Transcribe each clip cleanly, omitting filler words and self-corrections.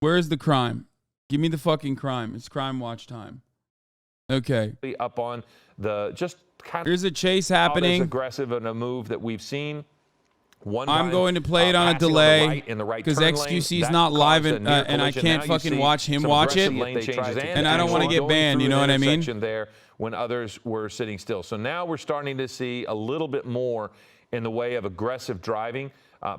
Where's the crime? Give me the fucking crime. It's crime watch time. Okay. Up on the just kind Here's a chase happening. as aggressive in a move that we've seen. I'm going to play it on a delay because XQC is not live and I can't fucking watch him watch it. And I don't want to get banned, you know what I mean? There when others were sitting still. So now we're starting to see a little bit more in the way of aggressive driving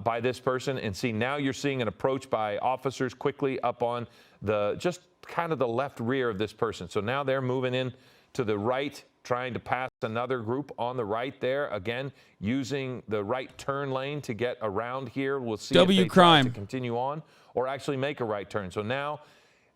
by this person. And see, now you're seeing an approach by officers quickly up on the just kind of the left rear of this person. So now they're moving in to the right, trying to pass another group on the right there. Again, using the right turn lane to get around here. We'll see if they try to continue on or actually make a right turn. So now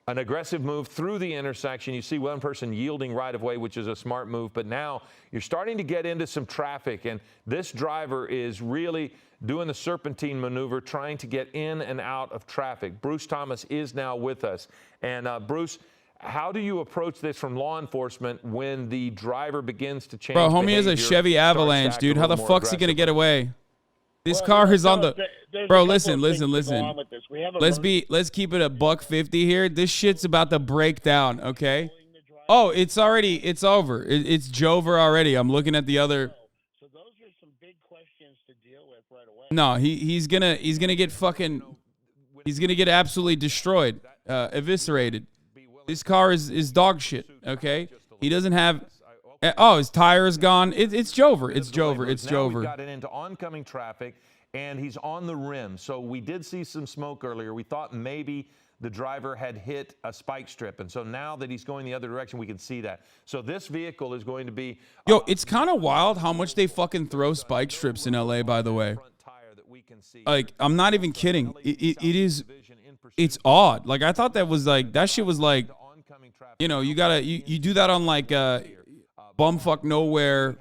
an aggressive move through the intersection. You see one person yielding right of way, which is a smart move. But now you're starting to get into some traffic, and this driver is really doing the serpentine maneuver, trying to get in and out of traffic. Bruce Thomas is now with us. And Bruce, how do you approach this from law enforcement when the driver begins to change behavior? Bro, homie has a Chevy Avalanche, dude. How the fuck's he going to get away? This car is on the... Bro, listen. Let's keep it a $150 here. This shit's about to break down, okay? Oh, it's over. It's Jover already. I'm looking at the other... So those are some big questions to deal with right away. No, he's gonna get fucking... He's gonna get absolutely destroyed, eviscerated. This car is dog shit, okay? He doesn't have... Oh, his tire is gone. It's Jover. It's Jover. It's Jover. We've got it into oncoming traffic, and he's on the rim. So we did see some smoke earlier. We thought maybe the driver had hit a spike strip. And so now that he's going the other direction, we can see that. So this vehicle is going to be... Yo, it's kind of wild how much they fucking throw spike strips in LA, by the way. Like, I'm not even kidding. It's odd. Like, I thought that was like... That shit was like... You know, you gotta... You do that on like... bumfuck nowhere,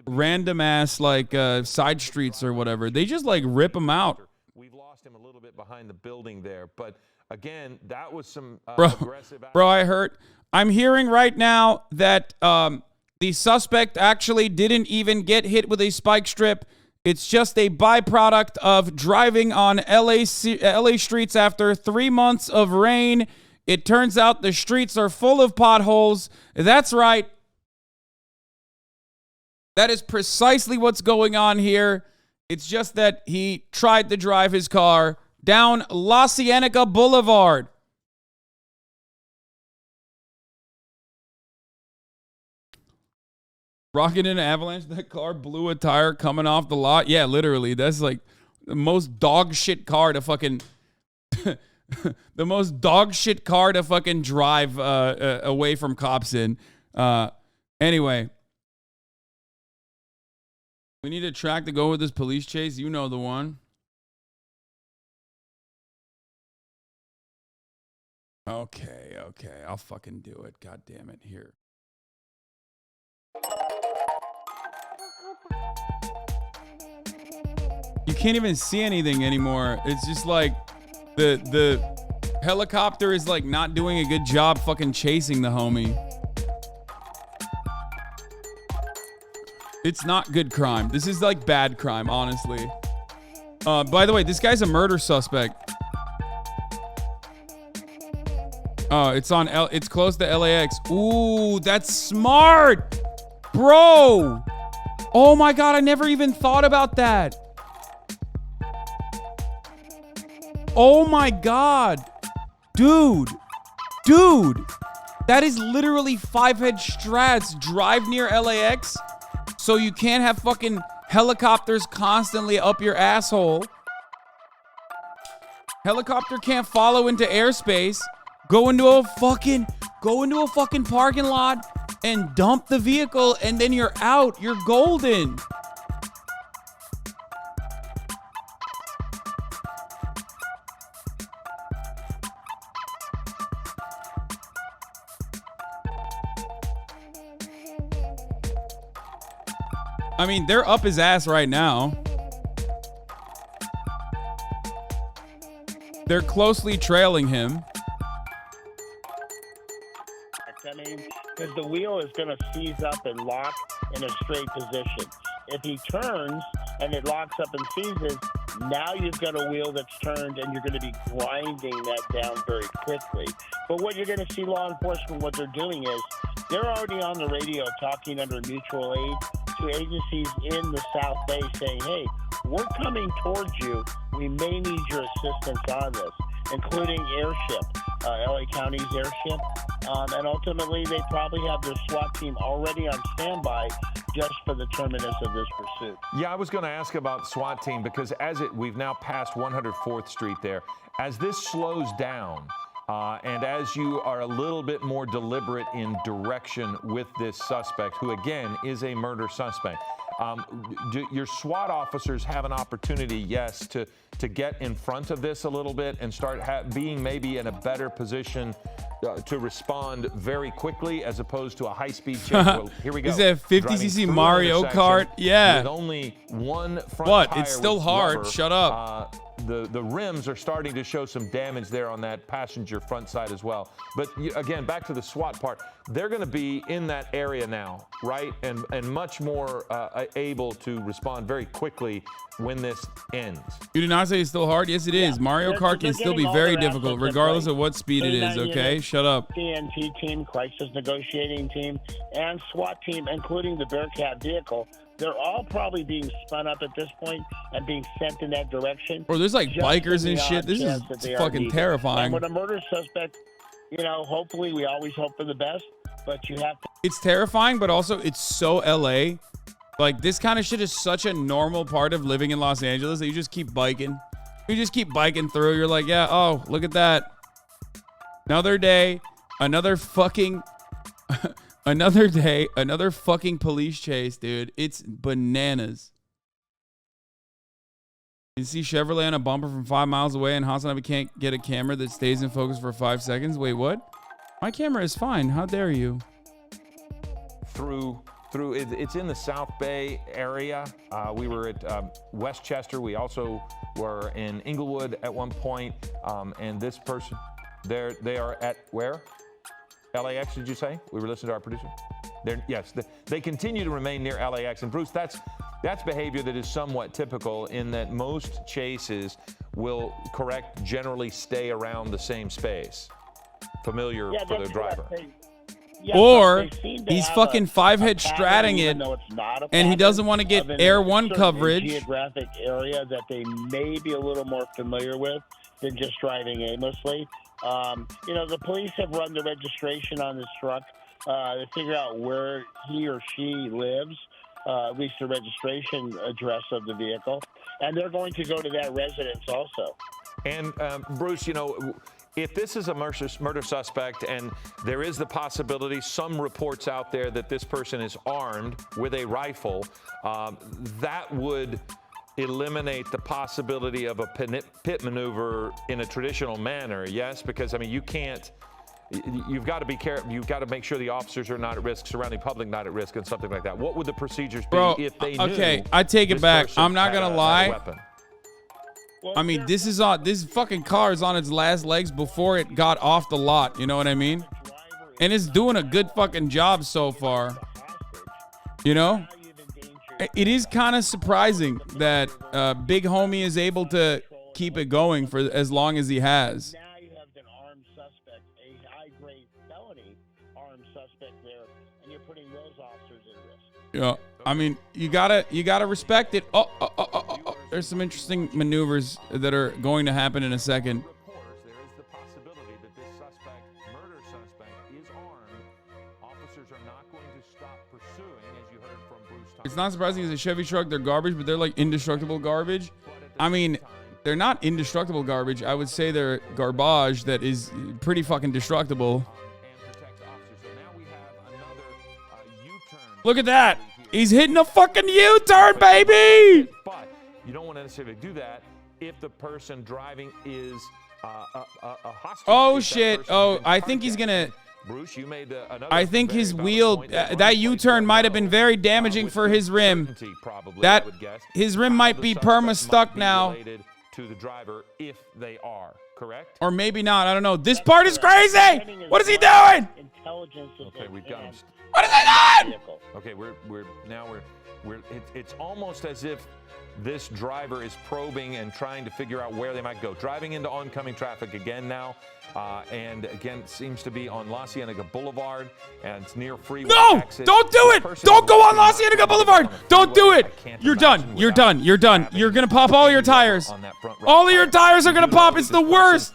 random ass like side streets or whatever. They just like rip them out. We've lost him a little bit behind the building there, but again, that was some aggressive. Bro, I'm hearing right now that the suspect actually didn't even get hit with a spike strip. It's just a byproduct of driving on LA streets after 3 months of rain. It turns out the streets are full of potholes. That's right. That is precisely what's going on here. It's just that he tried to drive his car down La Cienega Boulevard. Rocking in an avalanche. That car blew a tire coming off the lot. Yeah, literally. That's like the most dog shit car to fucking... the most dog shit car to fucking drive away from cops in. Anyway. We need a track to go with this police chase. You know the one. Okay. I'll fucking do it. God damn it. Here. You can't even see anything anymore. It's just like... The helicopter is like not doing a good job fucking chasing the homie. It's not good crime. This is like bad crime, honestly. By the way, this guy's a murder suspect. Oh, it's close to LAX. Ooh, that's smart. Bro. Oh my God, I never even thought about that. Oh my God. Dude. That is literally 5-head strats. Drive near LAX so you can't have fucking helicopters constantly up your asshole. Helicopter can't follow into airspace. Go into a fucking parking lot and dump the vehicle, and then you're out. You're golden. I mean, they're up his ass right now. They're closely trailing him. I mean, because the wheel is going to seize up and lock in a straight position. If he turns and it locks up and seizes, Now you've got a wheel that's turned, and you're going to be grinding that down very quickly. But what you're going to see law enforcement, what they're doing is they're already on the radio talking under mutual aid to agencies in the South Bay saying, hey, we're coming towards you. We may need your assistance on this, including airship, LA County's airship. And ultimately, they probably have their SWAT team already on standby just for the terminus of this pursuit. Yeah, I was going to ask about SWAT team because we've now passed 104th Street there. As this slows down, and as you are a little bit more deliberate in direction with this suspect, who again is a murder suspect, do your SWAT officers have an opportunity, yes, to get in front of this a little bit and start being maybe in a better position to respond very quickly as opposed to a high-speed chase? Well, here we go. Is that 50cc Mario Kart? Yeah. With only one front What? tire It's still with hard. rubber, Shut up. The rims are starting to show some damage there on that passenger front side as well. But again, back to the SWAT part, they're going to be in that area now, right? And much more able to respond very quickly when this ends. You did not say it's still hard? Yes, it is. Mario Kart can still be very difficult, regardless of what speed it is, okay? Shut up. CNT team, crisis negotiating team, and SWAT team, including the Bearcat vehicle, they're all probably being spun up at this point and being sent in that direction. Bro, there's like bikers and shit. This is fucking terrifying. And with a murder suspect, hopefully we always hope for the best, but you have to. It's terrifying, but also it's so LA. Like, this kind of shit is such a normal part of living in Los Angeles that you just keep biking. You just keep biking through. You're like, yeah, oh, look at that. Another day, another fucking... another day, another fucking police chase, dude. It's bananas. You see Chevrolet on a bumper from 5 miles away, and Hassan can't get a camera that stays in focus for 5 seconds. Wait, what? My camera is fine. How dare you? It's in the South Bay area. We were at Westchester. We also were in Inglewood at one point. And this person, they are at where? LAX, did you say? We were listening to our producer. Yes, they continue to remain near LAX. And Bruce, that's behavior that is somewhat typical in that most chases will generally stay around the same space. Familiar for the driver. Yeah, or he's fucking five-head stratting it, and he doesn't want to get Air One coverage. Geographic area that they may be a little more familiar with than just driving aimlessly. The police have run the registration on this truck to figure out where he or she lives, at least the registration address of the vehicle, and they're going to go to that residence also. And Bruce, if this is a murder suspect and there is the possibility, some reports out there that this person is armed with a rifle, that would eliminate the possibility of a pit maneuver in a traditional manner, yes? Because, you've got to be careful. You've got to make sure the officers are not at risk, surrounding public not at risk, and something like that. What would the procedures be if they knew? Okay, I take it back. I'm not going to lie. Well, This fucking car is on its last legs before it got off the lot. You know what I mean? And it's doing a good fucking job so far. It is kind of surprising that Big Homie is able to keep it going for as long as he has. Now you have an armed suspect, a high-grade felony armed suspect there, and you're putting those officers at risk. Yeah. You gotta respect it. Oh. There's some interesting maneuvers that are going to happen in a second. There is the possibility that this murder suspect, is armed. Officers are not going to stop pursuing, as you heard from Bruce Thomas. It's not surprising it's a Chevy truck. They're garbage, but they're like indestructible garbage. They're not indestructible garbage. I would say they're garbage that is pretty fucking destructible. Look at that. He's hitting a fucking U-turn, baby. But you don't want to necessarily do that if the person driving is a hostage. Oh, shit. Oh, I think he's going to... Bruce, you made another. I think his wheel, that U-turn might have been very damaging for his rim. His rim might be perma-stuck now. To the driver, if they are correct, or maybe not. I don't know. This part is crazy. What is he doing? Okay, we've got him. What is he doing? Okay, we're it's almost as if this driver is probing and trying to figure out where they might go. Driving into oncoming traffic again now, and again, it seems to be on La Cienega Boulevard, and it's near freeway exit. Don't do it! Don't go on La Cienega Boulevard! Don't do it! You're done. You're done. You're done. You're going to pop all your tires. All of your tires are going to pop. It's the worst.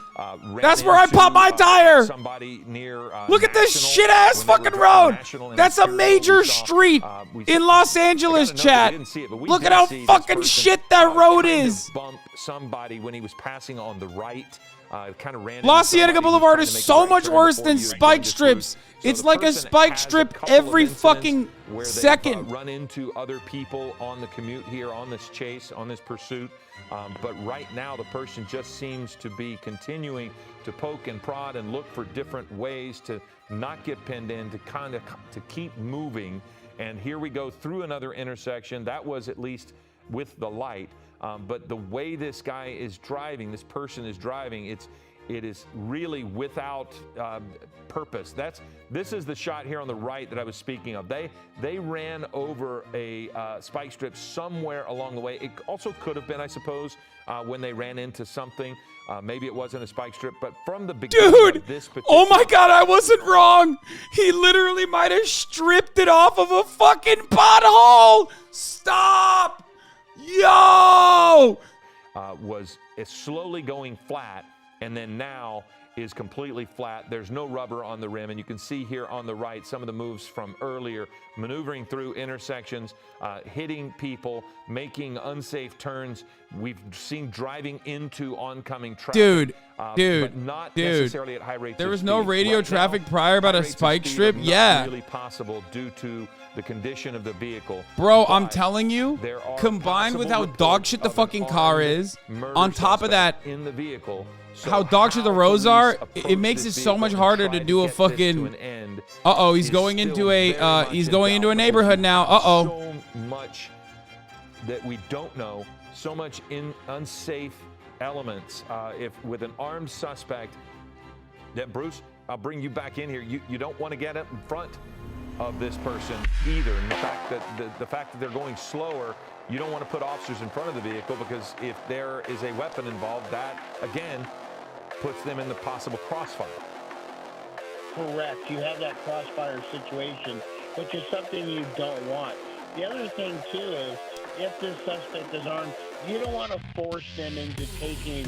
That's where I pop my tire. Somebody near, look at this shit-ass fucking road. That's a major street in Los Angeles, chat. Look at how fucking shit that road is. Bump somebody when he was passing on the right. Kind of ran. La Cienega Boulevard is so much worse than spike strips. It's like a spike strip every fucking second. Run into other people on the commute here, on this chase, on this pursuit. But right now, the person just seems to be continuing to poke and prod and look for different ways to not get pinned in, to keep moving. And here we go through another intersection. That was at least with the light. But the way this guy is driving, this person is driving, it is really without purpose. This is the shot here on the right that I was speaking of. They ran over a spike strip somewhere along the way. It also could have been, I suppose, when they ran into something. Maybe it wasn't a spike strip, but from the beginning of this particular... Oh my God, I wasn't wrong. He literally might have stripped it off of a fucking pothole. Stop. Yo! Was slowly going flat, and then now is completely flat. There's no rubber on the rim, and you can see here on the right some of the moves from earlier, maneuvering through intersections, hitting people, making unsafe turns. We've seen driving into oncoming traffic. But not necessarily at high rates. There was no radio traffic prior about a spike strip. Yeah. Really possible due to the condition of the vehicle. Bro, I'm telling you, combined with how dog shit the fucking car is, on top of that, in the vehicle, how dog shit the roads are, it makes it so much harder to do a fucking... Uh-oh, he's going into a neighborhood now. Uh-oh. So much that we don't know, so much unsafe elements. If with an armed suspect, that Bruce, I'll bring you back in here. You don't want to get up in front of this person either. And the fact that they're going slower, you don't want to put officers in front of the vehicle, because if there is a weapon involved, that again puts them in the possible crossfire. Correct. You have that crossfire situation, which is something you don't want. The other thing too is, if this suspect is armed, you don't want to force them into taking,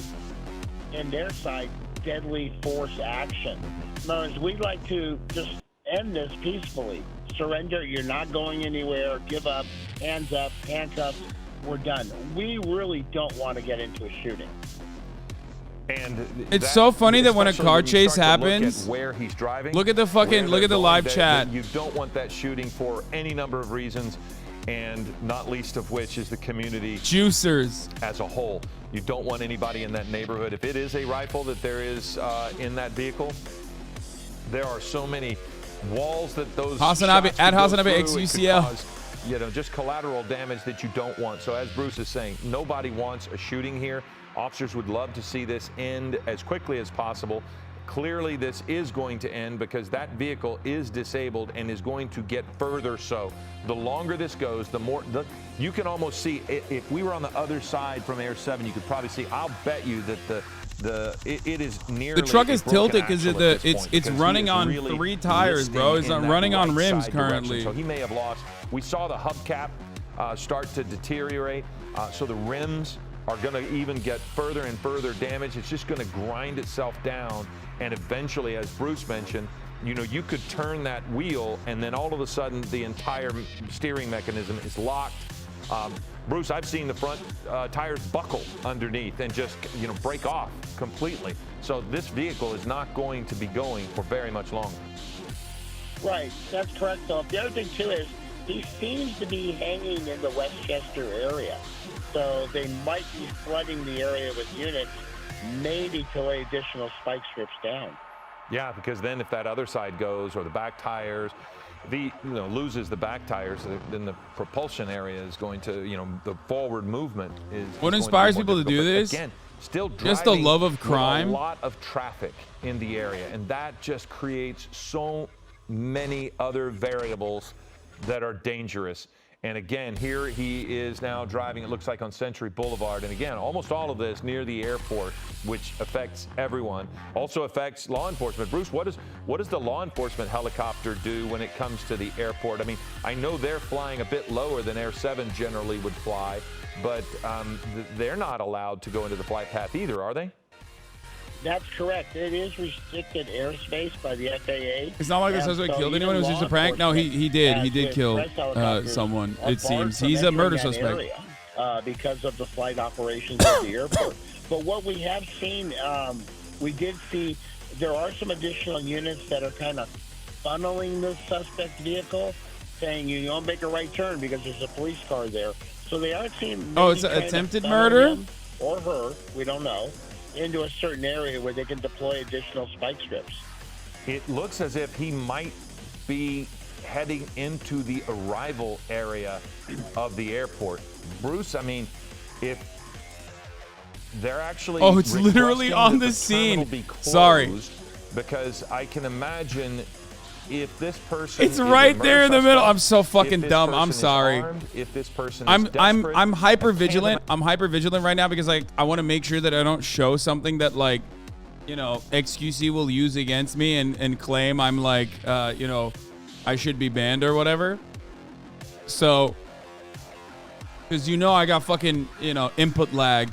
in their side, deadly force action. In other words, we'd like to just end this peacefully. Surrender. You're not going anywhere. Give up. Hands up. Handcuffs. We're done. We really don't want to get into a shooting. And it's so funny that when a car chase happens, where he's driving, look at the live chat. You don't want that shooting for any number of reasons, and not least of which is the community juicers as a whole. You don't want anybody in that neighborhood. If it is a rifle that there is in that vehicle, there are so many walls that those Hasanabe at Hasanabe XUCL. Just collateral damage that you don't want. So as Bruce is saying, nobody wants a shooting here. Officers would love to see this end as quickly as possible. Clearly, this is going to end because that vehicle is disabled and is going to get further so. The longer this goes, the more you can almost see. If we were on the other side from Air 7, you could probably see. I'll bet you that it is nearly. The truck is tilted because it's running on 3 tires, bro. It's not running on rims currently. So he may have lost. We saw the hubcap start to deteriorate, so the rims are going to even get further and further damage. It's just going to grind itself down, and eventually, as Bruce mentioned, you could turn that wheel, and then all of a sudden, the entire steering mechanism is locked. Bruce, I've seen the front tires buckle underneath and just, break off completely. So this vehicle is not going to be going for very much longer. Right, that's correct, though. The other thing, too, is he seems to be hanging in the Westchester area. So they might be flooding the area with units, maybe to lay additional spike strips down. Yeah, because then if that other side goes, or the back tires, loses the back tires, then the propulsion area is going to, the forward movement is. What inspires people to do this? Again, still driving, just the love of crime. A lot of traffic in the area, and that just creates so many other variables that are dangerous. And again, here he is now driving, it looks like on Century Boulevard. And again, almost all of this near the airport, which affects everyone. Also affects law enforcement. Bruce, what does the law enforcement helicopter do when it comes to the airport? I mean, I know they're flying a bit lower than Air 7 generally would fly, but they're not allowed to go into the flight path either, are they? That's correct. It is restricted airspace by the FAA. It's not like the suspect killed anyone. It was just a prank. No, he did kill someone. It seems he's a murder suspect because of the flight operations of the airport. But what we have seen, we did see there are some additional units that are kind of funneling the suspect vehicle, saying you don't make a right turn because there's a police car there. So they are seeing. Oh, it's an attempted murder. Or her, we don't know, into a certain area where they can deploy additional spike strips. It looks as if he might be heading into the arrival area of the airport. Bruce, I mean, if they're actually it's literally on the scene. Sorry. Because I can imagine if this person it's right there in the middle. I'm so fucking dumb. I'm sorry. Armed, if this person I'm desperate, hyper vigilant. I'm hyper vigilant right now because like I want to make sure that I don't show something that like, you know, XQC will use against me and claim I'm like you know, I should be banned or whatever. So because you know I got fucking, you know, input lag.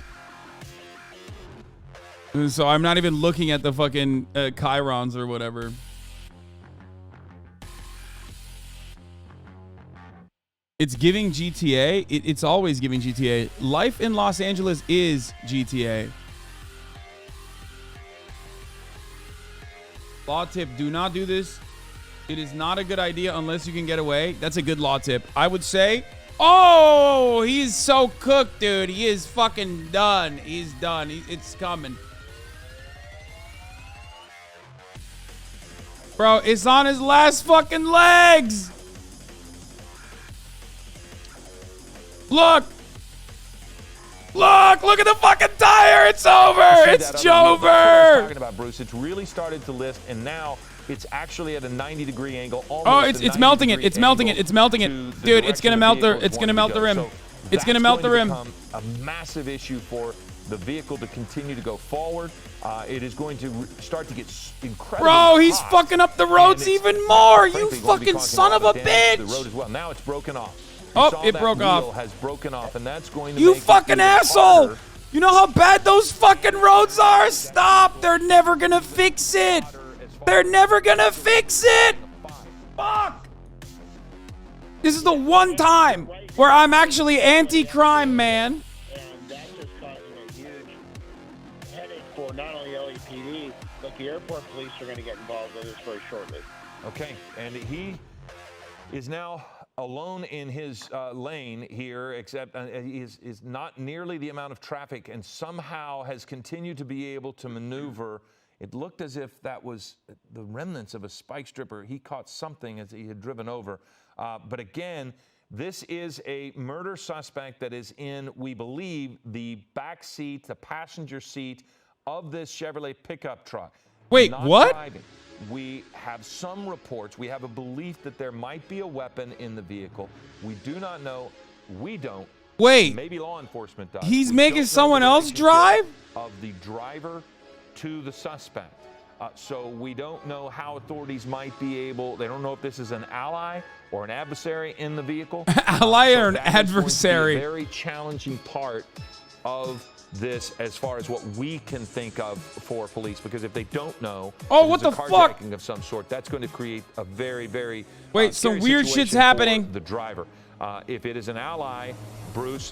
And so I'm not even looking at the fucking chyrons or whatever. It's giving GTA. It's always giving GTA. Life in Los Angeles is GTA. Law tip, do not do this. It is not a good idea unless you can get away. That's a good law tip. I would say, oh, he's so cooked, dude. He is fucking done. He's done. It's coming. Bro, it's on his last fucking legs. Look at the fucking tire. It's over. It's Jover. Talking about Bruce, it's really started to lift, and now it's actually at a 90-degree angle. Oh, it's melting it. It's melting it. It's melting it, dude. It's gonna melt the. It's gonna melt the rim. It's gonna melt the rim. A massive issue for the vehicle to continue to go forward. It is going to start to get incredibly Bro, he's hot, fucking up the roads even more. You fucking son of a bitch. The road as well. Now it's broken off. Oh, it broke off. Has broken off, and that's going to you make fucking asshole! You know how bad those fucking roads are? Stop! They're never gonna fix it! They're never gonna fix it! Fuck! This is the one time where I'm actually anti-crime, man. And that's just causing a huge headache for not only LAPD, but the airport police are going to get involved in this very shortly. Okay, and he is now alone in his lane here, except he is not nearly the amount of traffic, and somehow has continued to be able to maneuver. It looked as if that was the remnants of a spike stripper. He caught something as he had driven over. But again, this is a murder suspect that is in, we believe, the back seat, the passenger seat of this Chevrolet pickup truck. Wait, what? Driving. We have some reports. We have a belief that there might be a weapon in the vehicle. We do not know. We don't. Wait. Maybe law enforcement does. He's making someone else drive? Of the driver to the suspect. So we don't know how authorities might be able. They don't know if this is an ally or an adversary in the vehicle. Ally or an adversary? A very challenging part of this as far as what we can think of for police, because if they don't know, what the fuck, carjacking of some sort, that's going to create a very, very some weird shit's happening. The driver, if it is an ally, Bruce,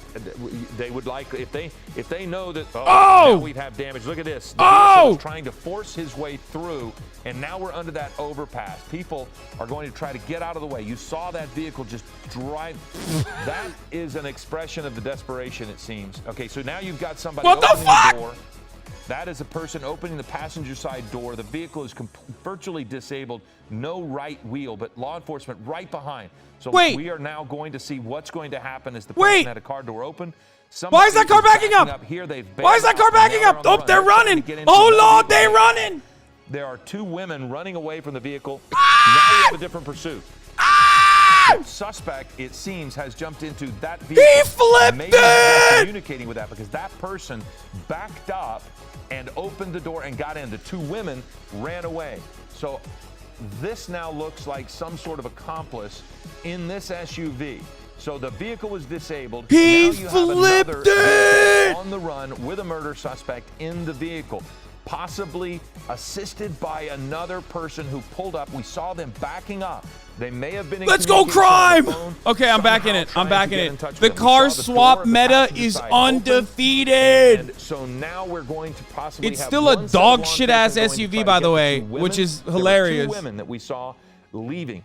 they would like if they know that now we've had damage. Look at this. The vehicle is trying to force his way through, and now we're under that overpass. People are going to try to get out of the way. You saw that vehicle just drive. That is an expression of the desperation, it seems. Okay, so now you've got somebody opening the door. That is a person opening the passenger side door. The vehicle is virtually disabled. No right wheel, but law enforcement right behind. So we are now going to see what's going to happen as the person had a car door open. Why is that car backing up? Here Why is that car backing up? Oh, they're running. Oh, Lord, they're running. There are two women running away from the vehicle. Now we have a different pursuit. crime! Suspect, it seems, has jumped into that vehicle. He flipped Maybe they're it! communicating with that because that person backed up and opened the door and got in. The two women ran away. So this now looks like some sort of accomplice in this SUV. So the vehicle was disabled. He now you flipped have another it! on the run with a murder suspect in the vehicle, possibly assisted by another person who pulled up. We saw them backing up. They may have been in Let's go communication on crime! the phone, Okay, I'm back in somehow it. I'm trying back to in get it. touch with The them. We car saw the swap door of the meta passenger is side open. undefeated. And so now we're going to possibly It's have still a one set of dog law shit ass enforcement going to SUV, try by to the get way, two women. which is There were hilarious. two women that we saw leaving.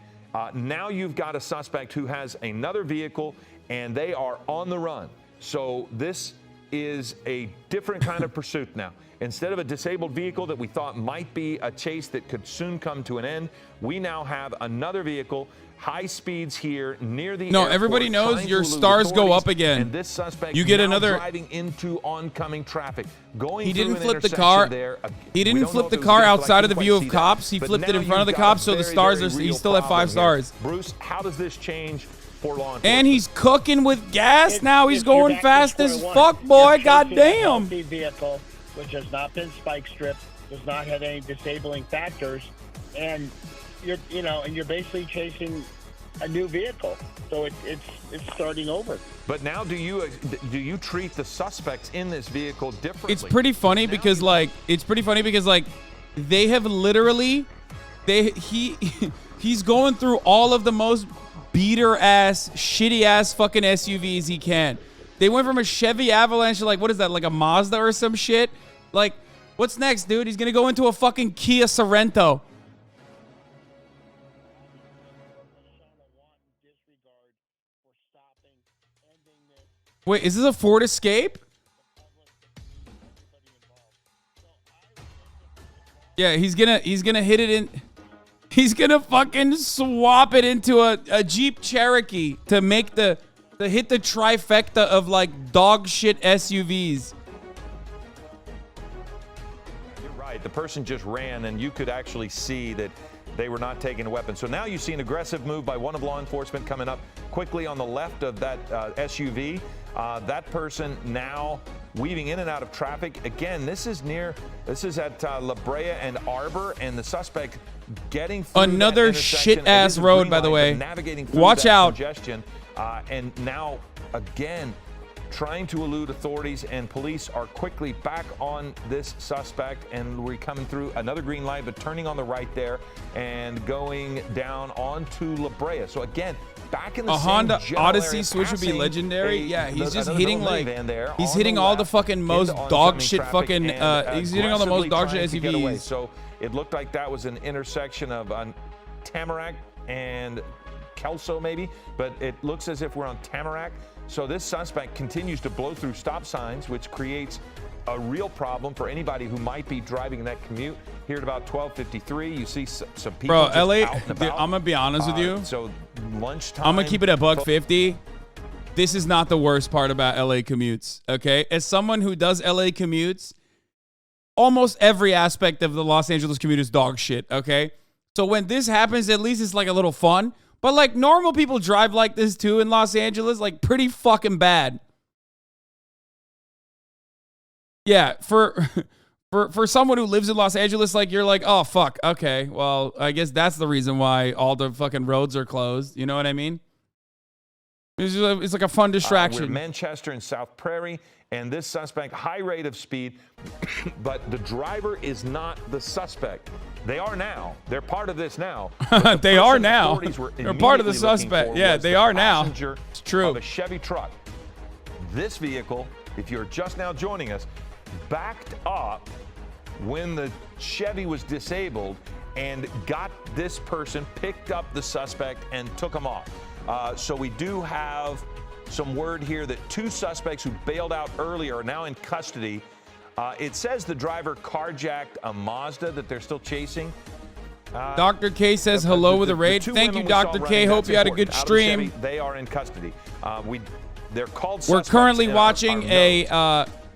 Now you've got a suspect who has another vehicle, and they are on the run. So this is a different kind of pursuit now. Instead of a disabled vehicle that we thought might be a chase that could soon come to an end, we now have another vehicle, high speeds here near the No, airport, everybody knows trying to your elude stars go authorities, up again. And this suspect You get now another- driving into oncoming traffic. Going He through didn't an flip the intersection car. there. He We didn't don't know flip if the it was car vehicle. I outside of the couldn't view quite of see that. cops. He But flipped it now in front of the you've got cops, a so the very, stars very are. real He's still at 5 problem here. stars. Bruce, how does this change for law enforcement? And he's cooking with gas If- now. He's if you're going back to fast as square one, fuck, you're boy. chasing a Goddamn. healthy vehicle, which has not been spike stripped, does not have any disabling factors, and you're basically chasing a new vehicle. So it's starting over. But now, do you treat the suspects in this vehicle differently? It's pretty funny because they have literally he's going through all of the most beater ass, shitty ass fucking SUVs he can. They went from a Chevy Avalanche to like, what is that, like a Mazda or some shit? Like, what's next, dude? He's gonna go into a fucking Kia Sorento. Wait, is this a Ford Escape? Yeah, he's gonna hit it in. He's gonna fucking swap it into a Jeep Cherokee to make to hit the trifecta of like dog shit SUVs. You're right. The person just ran, and you could actually see that they were not taking a weapon. So now you see an aggressive move by one of law enforcement coming up quickly on the left of that SUV. That person now weaving in and out of traffic. Again, this is at La Brea and Arbor, and the suspect getting through Another that intersection. shit-ass It is a road, green by the light, way. but navigating through Watch that out. congestion, and now again trying to elude authorities, and police are quickly back on this suspect, and we're coming through another green light, but turning on the right there and going down onto La Brea. So again, back in the A same Honda general Odyssey area, switch would be passing legendary. Yeah, he's just another hitting little like minivan there he's on hitting the all the left fucking most into dog oncoming shit traffic fucking. and He's hitting all the most aggressively dog shit trying to get away. SUVs. So it looked like that was an intersection of Tamarack and Kelso maybe, but it looks as if we're on Tamarack. So this suspect continues to blow through stop signs, which creates a real problem for anybody who might be driving that commute. Here at about 12:53, you see some people Bro, just LA, out and dude, about. I'm gonna be honest with you. So lunchtime. I'm gonna keep it at $150. This is not the worst part about LA commutes, okay? As someone who does LA commutes, almost every aspect of the Los Angeles commute is dog shit, okay? So when this happens, at least it's like a little fun. But like normal people drive like this too in Los Angeles, like pretty fucking bad. Yeah, for someone who lives in Los Angeles, like you're like, oh fuck, okay, well I guess that's the reason why all the fucking roads are closed. You know what I mean? It's like a fun distraction. We're Manchester and South Prairie, and this suspect, high rate of speed, but the driver is not the suspect. They are now. They're part of this now. They are now. They're part of the suspect. Yeah, they are now. It's true. Of a Chevy truck. This vehicle, if you're just now joining us, backed up when the Chevy was disabled and got this person, picked up the suspect, and took him off. So we do have some word here that two suspects who bailed out earlier are now in custody. It says the driver carjacked a Mazda that they're still chasing. Dr. K says hello with a raid. Thank you, Dr. K. Hope you had a good stream. Chevy, they are in custody. They're called We're suspects currently in watching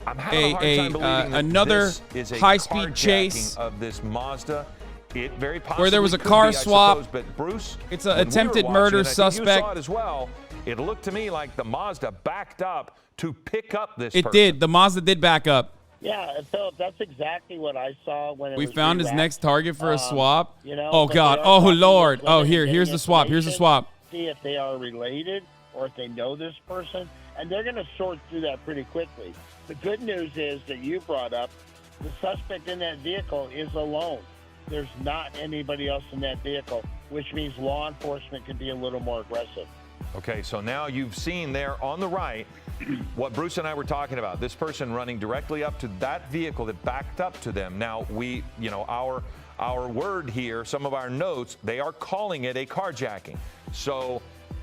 I'm having a hard time believing that another this is a high-speed carjacking chase. of this Mazda. It very possibly where there was a could car be, swap. I suppose, but Bruce, It's an when we were attempted watching murder it, I think you suspect. saw it as well. It looked to me like the Mazda backed up to pick up this It person. did. The Mazda did back up. Yeah, Philip, that's exactly what I saw when it We was found his re-wrapped. next target for a swap. You know, Oh but God. they are Oh talking Lord. with Oh women here's getting the swap. Here's the information, swap. See if they are related or if they know this person, and they're going to sort through that pretty quickly. The good news is that you brought up the suspect in that vehicle is alone. There's not anybody else in that vehicle, which means law enforcement can be a little more aggressive. Okay, so now you've seen there on the right what Bruce and I were talking about. This person running directly up to that vehicle that backed up to them. Now our word here, some of our notes, they are calling it a carjacking. So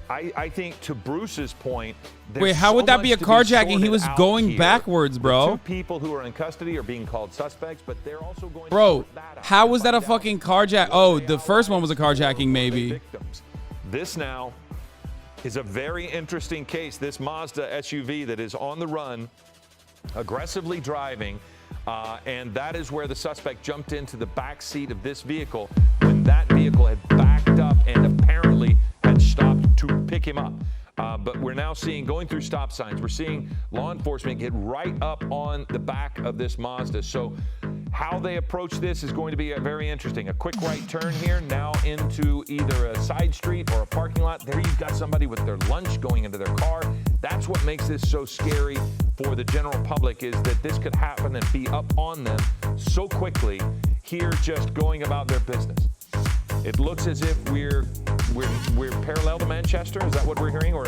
I think to Bruce's point, Wait, how would that be a carjacking? He was going backwards, bro. Two people who are in custody are being called suspects, but they're also going Bro, to sort that out how and was that a find out fucking carjack? Oh, the first one was a carjacking, maybe. victims. This now is a very interesting case. This Mazda SUV that is on the run, aggressively driving, and that is where the suspect jumped into the back seat of this vehicle when that vehicle had backed up and apparently had stopped to pick him up. But we're now seeing, going through stop signs, we're seeing law enforcement get right up on the back of this Mazda. So how they approach this is going to be very interesting. A quick right turn here, now into either a side street or a parking lot. There you've got somebody with their lunch going into their car. That's what makes this so scary for the general public, is that this could happen and be up on them so quickly here, just going about their business. It looks as if we're parallel to Manchester. Is that what we're hearing? Or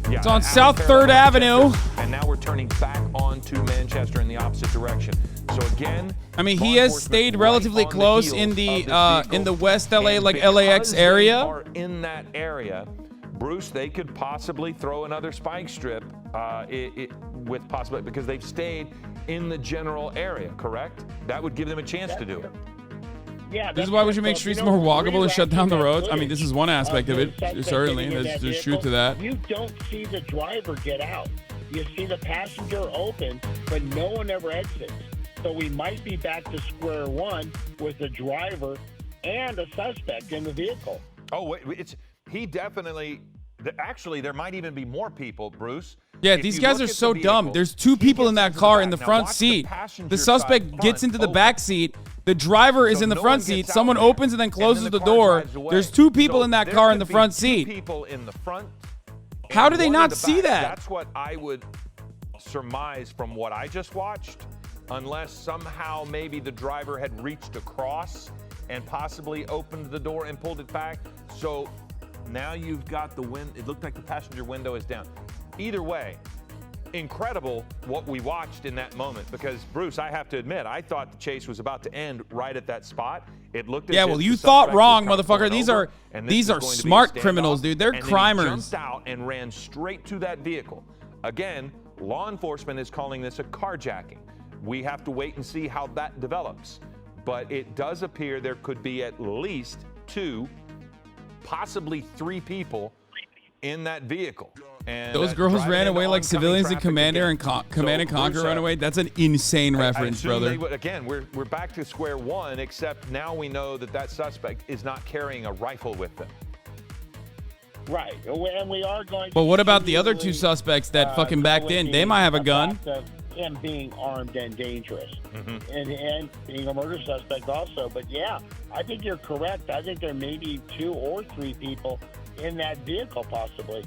yeah, It's on actually South parallel 3rd to Avenue. Manchester, and now we're turning back onto Manchester in the opposite direction. So again, I mean, law he has enforcement stayed right relatively on the close heels in of the this in the vehicle. West LA, And like because LAX they area. are in that area, Bruce, they could possibly throw another spike strip with possibility, because they've stayed in the general area, correct? That would give them a chance to do it. Yeah, This is why we should make streets more walkable and shut down the roads. I mean, this is one aspect of it, certainly. There's truth to that. You don't see the driver get out. You see the passenger open, but no one ever exits. So we might be back to square one with the driver and a suspect in the vehicle. Oh, wait, he definitely. Actually, there might even be more people, Bruce. Yeah, If these you guys look are at so the dumb. vehicle, There's two he people gets in that into car back. in the Now front watch seat. passenger The side suspect front gets into the open. back seat. The driver is So in the no front one seat. gets out Someone there. opens and then And closes then the car door. drives away. There's two people So in that there car in could the be front two seat. people in the front. How and do they one not in the see back. that? That's what I would surmise from what I just watched, unless somehow maybe the driver had reached across and possibly opened the door and pulled it back. So now you've got the wind. It looked like the passenger window is down. Either way, incredible what we watched in that moment, because Bruce, I have to admit, I thought the chase was about to end right at that spot. It looked as Yeah, if well, the you thought suspect wrong, was kind of motherfucker. pulling These over, are and these this are was going to be a smart standoff, criminals, dude. They're and then crimers. He jumped out and ran straight to that vehicle. Again, law enforcement is calling this a carjacking. We have to wait and see how that develops. But it does appear there could be at least 2, possibly 3 people in that vehicle. And Those girls driving ran into away like oncoming civilians in traffic Commander again. and Command and So, Conquer Bruce, run away. That's an insane I reference, assume brother. they would, again, we're back to square one, except now we know that that suspect is not carrying a rifle with them. Right, and we are going to. But what about the other 2 continually, suspects that fucking go backed with in? the They might have a gun. fact of him being armed and dangerous, Mm-hmm. and being a murder suspect also. But yeah, I think you're correct. I think there may be 2 or 3 people in that vehicle, possibly.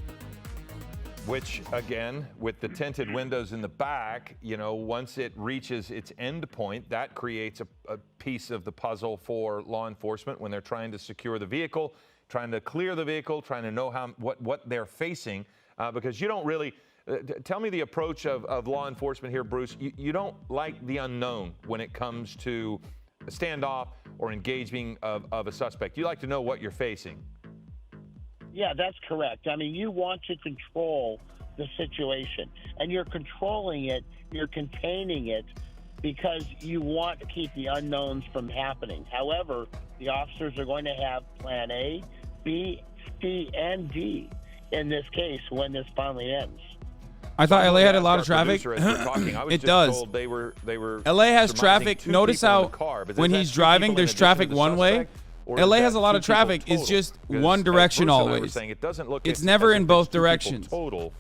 Which, again, with the tinted windows in the back, once it reaches its end point, that creates a piece of the puzzle for law enforcement when they're trying to secure the vehicle, trying to clear the vehicle, trying to know what they're facing, because you don't really. Tell me the approach of law enforcement here, Bruce. You don't like the unknown when it comes to a standoff or engaging of a suspect. You like to know what you're facing. Yeah, that's correct. I mean, you want to control the situation, and you're controlling it, you're containing it, because you want to keep the unknowns from happening. However, the officers are going to have plan A, B, C, and D in this case when this finally ends. I thought LA had a lot Our of traffic. producer, as we're talking, I was It just does. told they were LA has surmising traffic. 2 Notice people in how the car, Is when that he's two driving, people in there's addition traffic to the one way. suspect, or is LA that has a lot two of people traffic. It's total? just Because one as direction Bruce and I were always. saying, it doesn't look It's as never if in it's both two people directions. Total.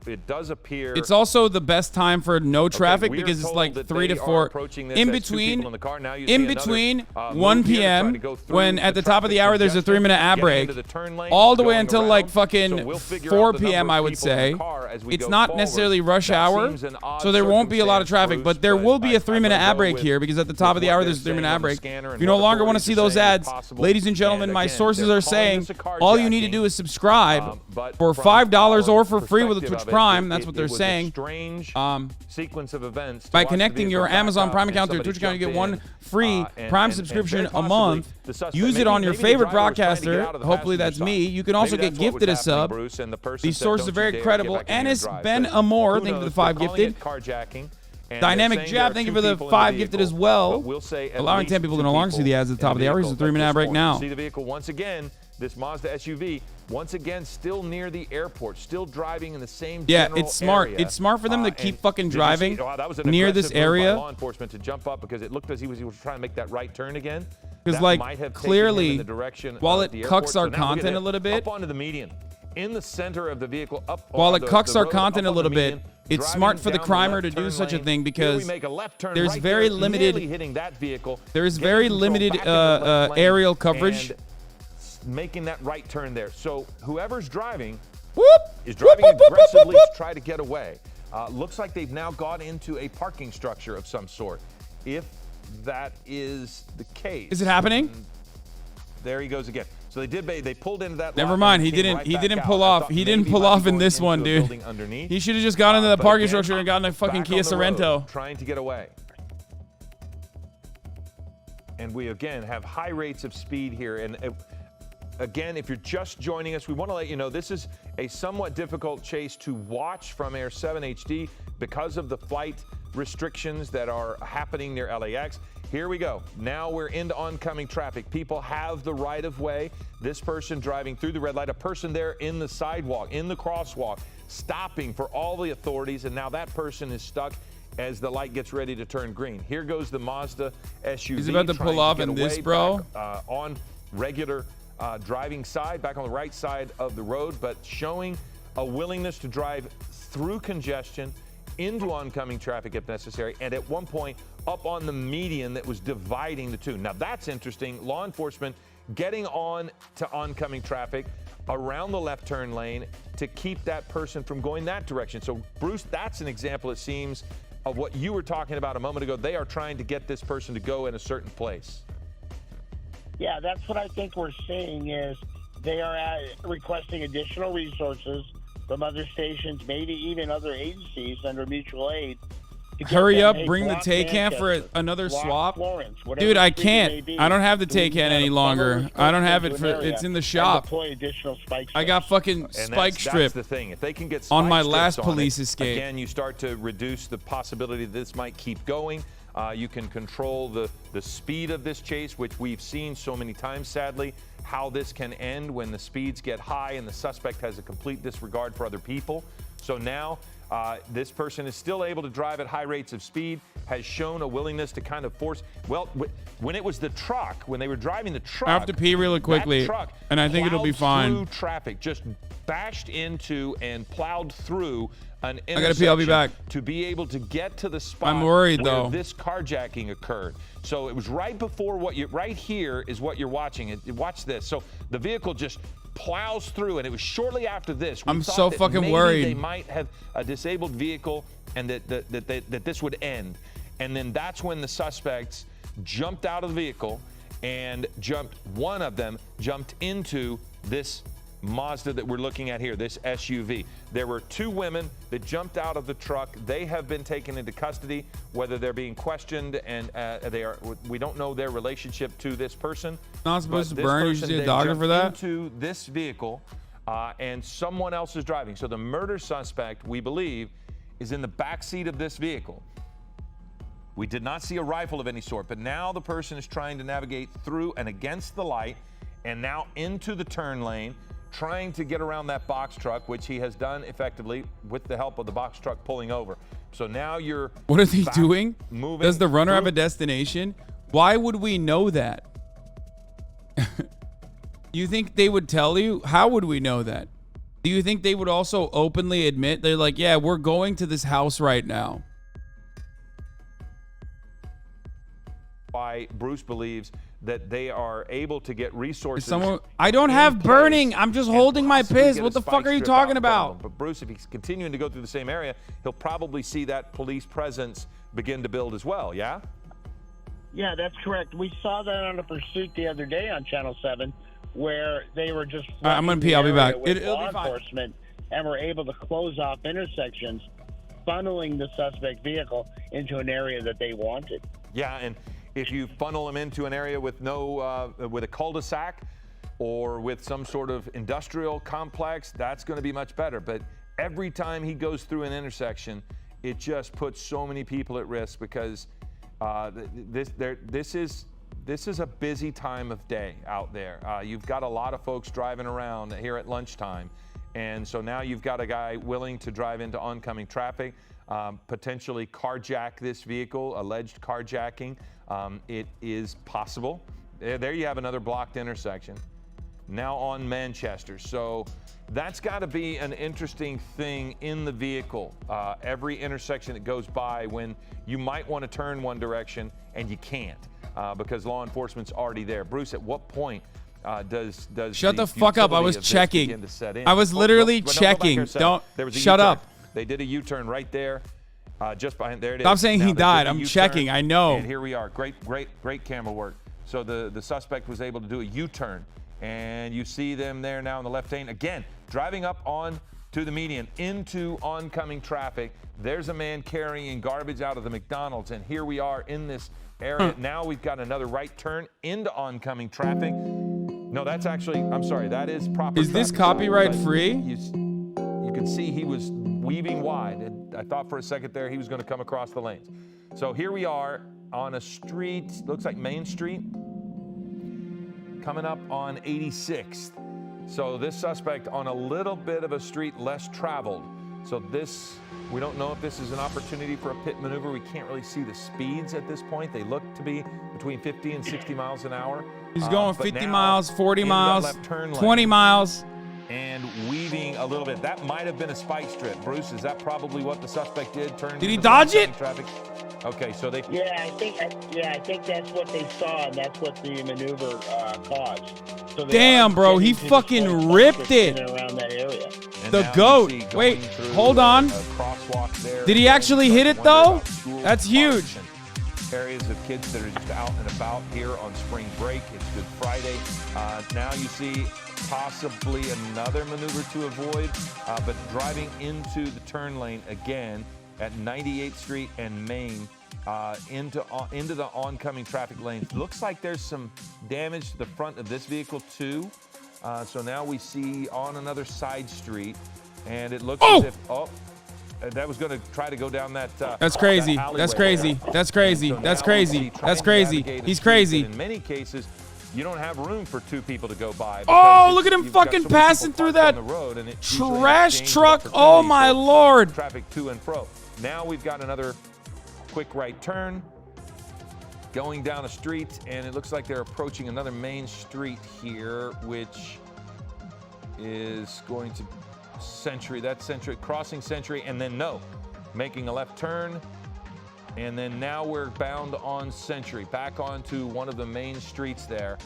It does appear. It's also the best time for no traffic we are because it's told like that 3 to they are 4 approaching this in as two between people in the car. Now you see in another, between move 1 here to try p.m. to go through when the at the top of the traffic hour there's a congestion, 3-minute ad getting break into the turn lane, all the way going until around. like fucking So we'll figure 4 out the number p.m. of I would people in the say. car as we It's go not forward. necessarily rush That hour, seems an odd so there won't be a lot of circumstance, traffic, Bruce, but there will be a I'm 3-minute gonna ad go break with here because at the top of the what hour they're there's a 3-minute saying ad on the break. scanner If and you no what longer want to authorities see are those saying is ads, possible. ladies and gentlemen, And my again, sources they're are calling saying this a all you need to carjacking, do is subscribe but for from $5 our or for free with a perspective Twitch of it, Prime. That's what it they're was a saying. strange sequence of events. to By watch the connecting your vehicle back Amazon up Prime and account to your somebody Twitch account, you get jump one in, free and Prime very subscription a possibly month. the suspect- Use it maybe- on your maybe the favorite driver was trying to get broadcaster. out of the Hopefully passenger that's me. side. You can also Maybe get that's what was gifted a happening, sub. Bruce, and the person These said, sources "Don't are very you dare get credible. back in here and Ennis drive." Ben But Amor, who thank you for the knows? 5 They're calling gifted. it carjacking, and Dynamic they're saying Jab, there are thank you two for the people in 5 the gifted vehicle, as well. but we'll say at Allowing least 10 people to two no longer see the ads at the top of the hour. Here's a vehicle 3-minute at ad break this now. point. See the vehicle once again. This Mazda SUV, once again, still near the airport, still driving in the same general it's smart. area. It's smart for them to keep And fucking did you driving see- that was an near this aggressive move by area. law enforcement to jump up because it looked as he was trying to make that right turn again. Because, That like, might have taken him clearly, in the direction while of it the cucks airport. our So now look at content it. a little bit, Up onto the median, in the center of the vehicle, up while on it cucks the our road, content up a on little the bit, median, it's driving smart for the down crimer left to do turn such a lane. thing Here because we make a left turn there's right very there, limited- nearly hitting that vehicle, there is getting very control limited back into the left lane, aerial coverage. and making that right turn there. So whoever's driving Whoop, is driving whoop, whoop, whoop, whoop, aggressively whoop. to try to get away. Looks like they've now got into a parking structure of some sort. If that is the case, Is it happening? there he goes again. So they pulled into that. Never lot mind. and He came didn't. right He back didn't out. pull I off. thought He didn't maybe pull might be off in going this into one, a dude. building underneath. He should have just gone into the But parking again, structure and gotten a fucking back Kia on the road, Sorrento. trying to get away. And we again have high rates of speed here. And again, if you're just joining us, we want to let you know this is a somewhat difficult chase to watch from Air 7 HD because of the flight restrictions that are happening near LAX. Here we go. Now we're into oncoming traffic. People have the right of way. This person driving through the red light, a person there in the sidewalk, in the crosswalk, stopping for all the authorities, and now that person is stuck as the light gets ready to turn green. Here goes the Mazda SUV. He's about to trying pull off get in this, away bro. back, on regular driving side, back on the right side of the road, but showing a willingness to drive through congestion into oncoming traffic if necessary, and at one point up on the median that was dividing the two. Now that's interesting. Law enforcement getting on to oncoming traffic around the left turn lane to keep that person from going that direction. So Bruce, that's an example, it seems, of what you were talking about a moment ago. They are trying to get this person to go in a certain place. Yeah, that's what I think we're seeing is they are requesting additional resources from other stations, maybe even other agencies under mutual aid. to get Hurry them, up, hey, bring the block Taycan for Manchester, another block swap. Florence, whatever Dude, I the street may can't. be. I don't have the We need Taycan to any have longer. funnel I don't have it into for. an area It's in the and shop. deploy additional spike I got strips. fucking And spike that's strip. the thing. If they can get on spike my strips last on police it, escape. again, you start to reduce the possibility that this might keep going. You can control the speed of this chase, which we've seen so many times, sadly, how this can end when the speeds get high and the suspect has a complete disregard for other people. So now this person is still able to drive at high rates of speed, has shown a willingness to kind of force. Well, when it was the truck, when they were driving the truck, I have to pee really quickly, that truck and I think it'll be plowed fine. through traffic, just bashed into and plowed through an intersection. I gotta pee, I'll be back. To be able to get to the spot I'm worried, where though. this carjacking occurred. So it was right before right here is what you're watching. Watch this. So the vehicle just plows through, and it was shortly after this. We I'm thought so that fucking maybe worried. They might have a disabled vehicle, and that this would end. And then that's when the suspects jumped out of the vehicle and one of them jumped into this Mazda that we're looking at here, this SUV. There were two women that jumped out of the truck. They have been taken into custody, whether they're being questioned, and we don't know their relationship to this person. Not supposed But to this burn. You person should see a then doctor jumped for that. into this vehicle, and someone else is driving. So the murder suspect, we believe, is in the back seat of this vehicle. We did not see a rifle of any sort, but now the person is trying to navigate through and against the light and now into the turn lane, trying to get around that box truck, which he has done effectively with the help of the box truck pulling over. So now you're What are they back doing? moving Does the runner have through- a destination? Why would we know that? You think they would tell you? How would we know that? Do you think they would also openly admit they're like, yeah, we're going to this house right now? Why Bruce believes that they are able to get resources. I don't have burning. I'm just holding my piss. What the fuck are you talking about? But Bruce, if he's continuing to go through the same area, he'll probably see that police presence begin to build as well, yeah? Yeah, that's correct. We saw that on a pursuit the other day on Channel 7, where they were just I'm gonna pee. I'll be back. with It'll law be fine. enforcement and were able to close off intersections, funneling the suspect vehicle into an area that they wanted. Yeah, and if you funnel them into an area with with a cul-de-sac or with some sort of industrial complex, that's going to be much better. But every time he goes through an intersection, it just puts so many people at risk because this is a busy time of day out there. You've got a lot of folks driving around here at lunchtime. And so now you've got a guy willing to drive into oncoming traffic, potentially carjack this vehicle, alleged carjacking. It is possible. There you have another blocked intersection. Now on Manchester. So that's got to be an interesting thing in the vehicle. Every intersection that goes by when you might want to turn one direction and you can't because law enforcement's already there. Bruce, at what point does shut the fuck up? I was checking. I was literally checking. Don't shut up. They did a U-turn right there. Just behind there it is. Stop saying he died. I'm U-turn, checking. I know. And here we are. Great camera work. So the suspect was able to do a U-turn. And you see them there now in the left lane. Again, driving up on to the median into oncoming traffic. There's a man carrying garbage out of the McDonald's. And here we are in this area. Now we've got another right turn into oncoming traffic. No, that's actually, I'm sorry, that is proper. Is this copyright free? You can see he was weaving wide. And I thought for a second there he was going to come across the lanes. So here we are on a street, looks like Main Street, coming up on 86th. So this suspect on a little bit of a street less traveled. So we don't know if this is an opportunity for a pit maneuver. We can't really see the speeds at this point. They look to be between 50 and 60 miles an hour. He's going 50 miles, 40 miles, 20 miles. And weaving a little bit. That might have been a spike strip. Bruce, is that probably what the suspect did? Did he dodge it? Traffic? Okay, so they. Yeah, I think that's what they saw, and that's what the maneuver caused. So damn, bro, he fucking ripped it. Around that area. The goat. Wait, hold on. Did he actually hit it though? That's huge. Areas of kids that are just out and about here on spring break. It's Good Friday. Now you see possibly another maneuver to avoid, but driving into the turn lane again at 98th Street and Main into the oncoming traffic lanes. Looks like there's some damage to the front of this vehicle too. So now we see on another side street, and it looks as if that was going to try to go down that. That's crazy. That's crazy. That's crazy. That's crazy. That's crazy. He's crazy. In many cases, you don't have room for two people to go by. Oh, look at him fucking passing through that trash truck. Oh my Lord. Traffic to and fro. Now we've got another quick right turn going down a street, and it looks like they're approaching another main street here, which is going to Century. That's Century, crossing Century, and then making a left turn. And then now we're bound on Century, back onto one of the main streets there.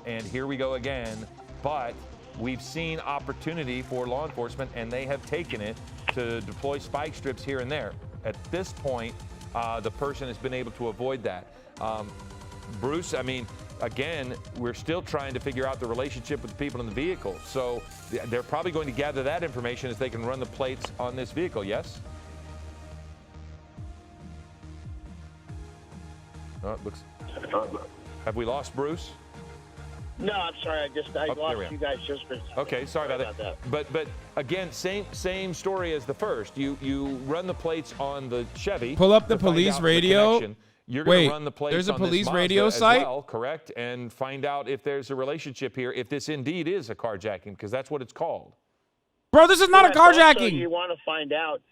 And here we go again. But we've seen opportunity for law enforcement, and they have taken it to deploy spike strips here and there. At this point, the person has been able to avoid that. Bruce, I mean, again, we're still trying to figure out the relationship with the people in the vehicle. So they're probably going to gather that information as they can run the plates on this vehicle, yes? Oh, it looks. Have we lost Bruce? No, I'm sorry. I lost you guys just for. Okay, sorry about that. But again, same story as the first. You run the plates on the Chevy. Pull up the police radio. You're going to run the plates there's a on police this radio Mazda site? as well, correct? And find out if there's a relationship here, if this indeed is a carjacking, because that's what it's called. Bro, this is not a carjacking. You want to find out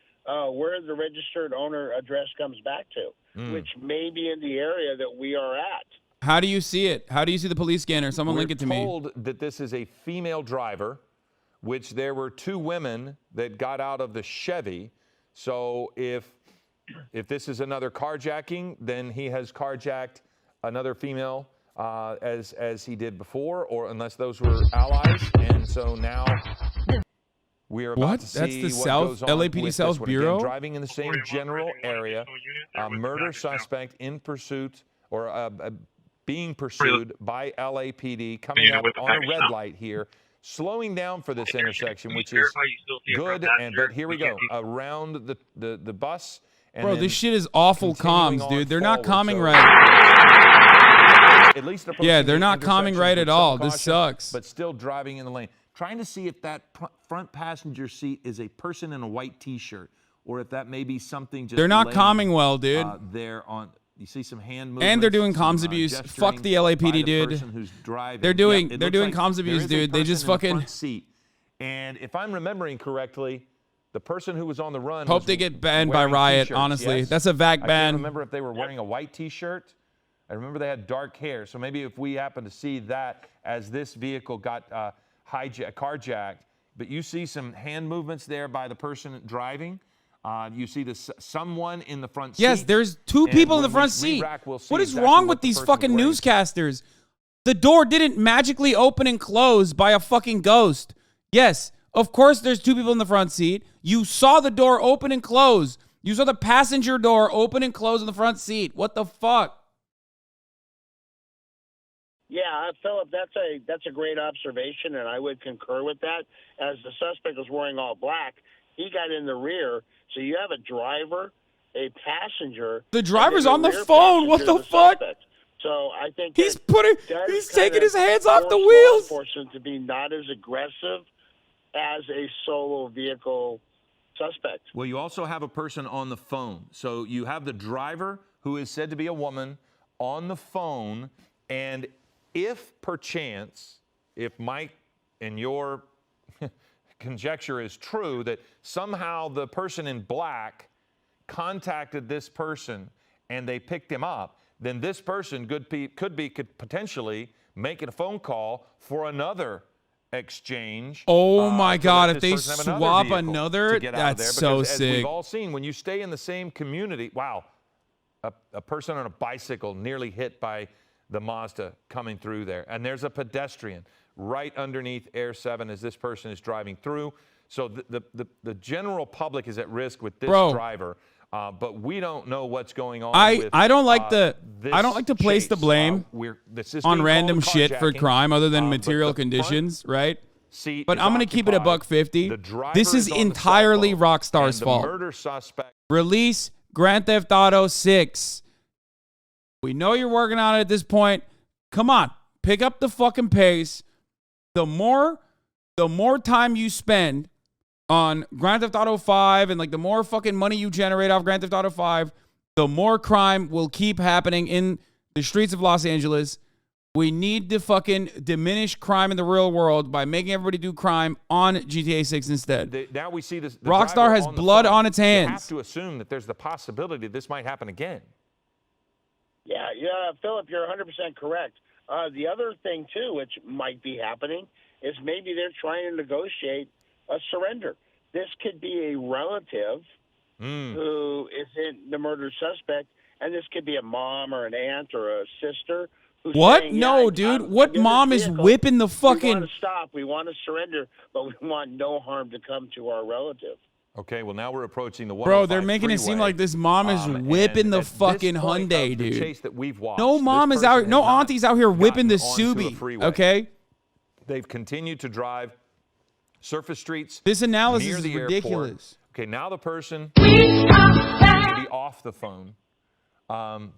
where the registered owner address comes back to, which may be in the area that we are at. How do you see it? How do you see the police scanner? Someone link it to me. We're told that this is a female driver, which there were 2 women that got out of the Chevy. So if this is another carjacking, then he has carjacked another female as he did before, or unless those were allies. And so now we are about to see That's the what South goes on LAPD with South this one. Bureau? Again, driving in the same general area, murder suspect in pursuit or being pursued by LAPD, coming up on a red light here, slowing down for this intersection, which is good. But here we go, around the bus. And Bro, this shit is awful comms, dude. They're not calming right. At least Yeah, they're not calming right at all. This sucks. But still driving in the lane. Trying to see if that front passenger seat is a person in a white T-shirt, or if that may be something just. They're not laying, calming well, dude. There on. You see some hand movements. And they're doing comms abuse. Fuck the LAPD, dude. They're doing comms abuse, dude. They just fucking seat. And if I'm remembering correctly, the person who was on the run hope they get banned by Riot. Honestly, that's a VAC I ban. can't remember if they were wearing a white T-shirt. I remember they had dark hair. So maybe if we happen to see that as this vehicle got carjacked, but you see some hand movements there by the person driving. You see someone in the front seat. Yes, there's 2 people in the front seat. What is wrong with these fucking newscasters? The door didn't magically open and close by a fucking ghost. Yes, of course there's 2 people in the front seat. You saw the door open and close. You saw the passenger door open and close in the front seat. What the fuck? Yeah, Philip, that's a great observation, and I would concur with that. As the suspect was wearing all black, he got in the rear, so you have a driver, a passenger. The driver's on the phone. What the fuck? Suspect. So I think he's taking his hands off the law wheels. Enforcement to be not as aggressive as a solo vehicle suspect. Well, you also have a person on the phone. So you have the driver, who is said to be a woman, on the phone, and if perchance, if Mike and your conjecture is true, that somehow the person in black contacted this person and they picked him up, then this person could potentially make a phone call for another exchange. Oh my God! If they swap another, that's so sick. As we've all seen, when you stay in the same community, wow, a person on a bicycle nearly hit by the Mazda coming through there, and there's a pedestrian right underneath Air 7 as this person is driving through. So the general public is at risk with this driver. But we don't know what's going on. I don't like to place the blame on random shit for crime other than material conditions, right? But I'm gonna keep it $150. This is entirely Rockstar's fault. Murder suspect. Release Grand Theft Auto 6. We know you're working on it at this point. Come on, pick up the fucking pace. The more time you spend on Grand Theft Auto 5 and like the more fucking money you generate off Grand Theft Auto 5, the more crime will keep happening in the streets of Los Angeles. We need to fucking diminish crime in the real world by making everybody do crime on GTA 6 instead. Now we see this. Rockstar has blood on its hands. You have to assume that there's the possibility this might happen again. Yeah, Philip, you're 100% correct. The other thing, too, which might be happening, is maybe they're trying to negotiate a surrender. This could be a relative who isn't the murder suspect, and this could be a mom or an aunt or a sister. Who's what? saying, No, dude. What mom is whipping the fucking... We want to stop. We want to surrender, but we want no harm to come to our relative. Okay, well, now we're approaching the 105 Bro, they're making it seem like this mom is whipping the fucking Hyundai, dude. Chase that we've watched, no mom is out. No auntie's out here whipping the Subi. Okay. They've continued to drive surface streets. This analysis near the is ridiculous. Airport. Okay, now the person should be off the phone.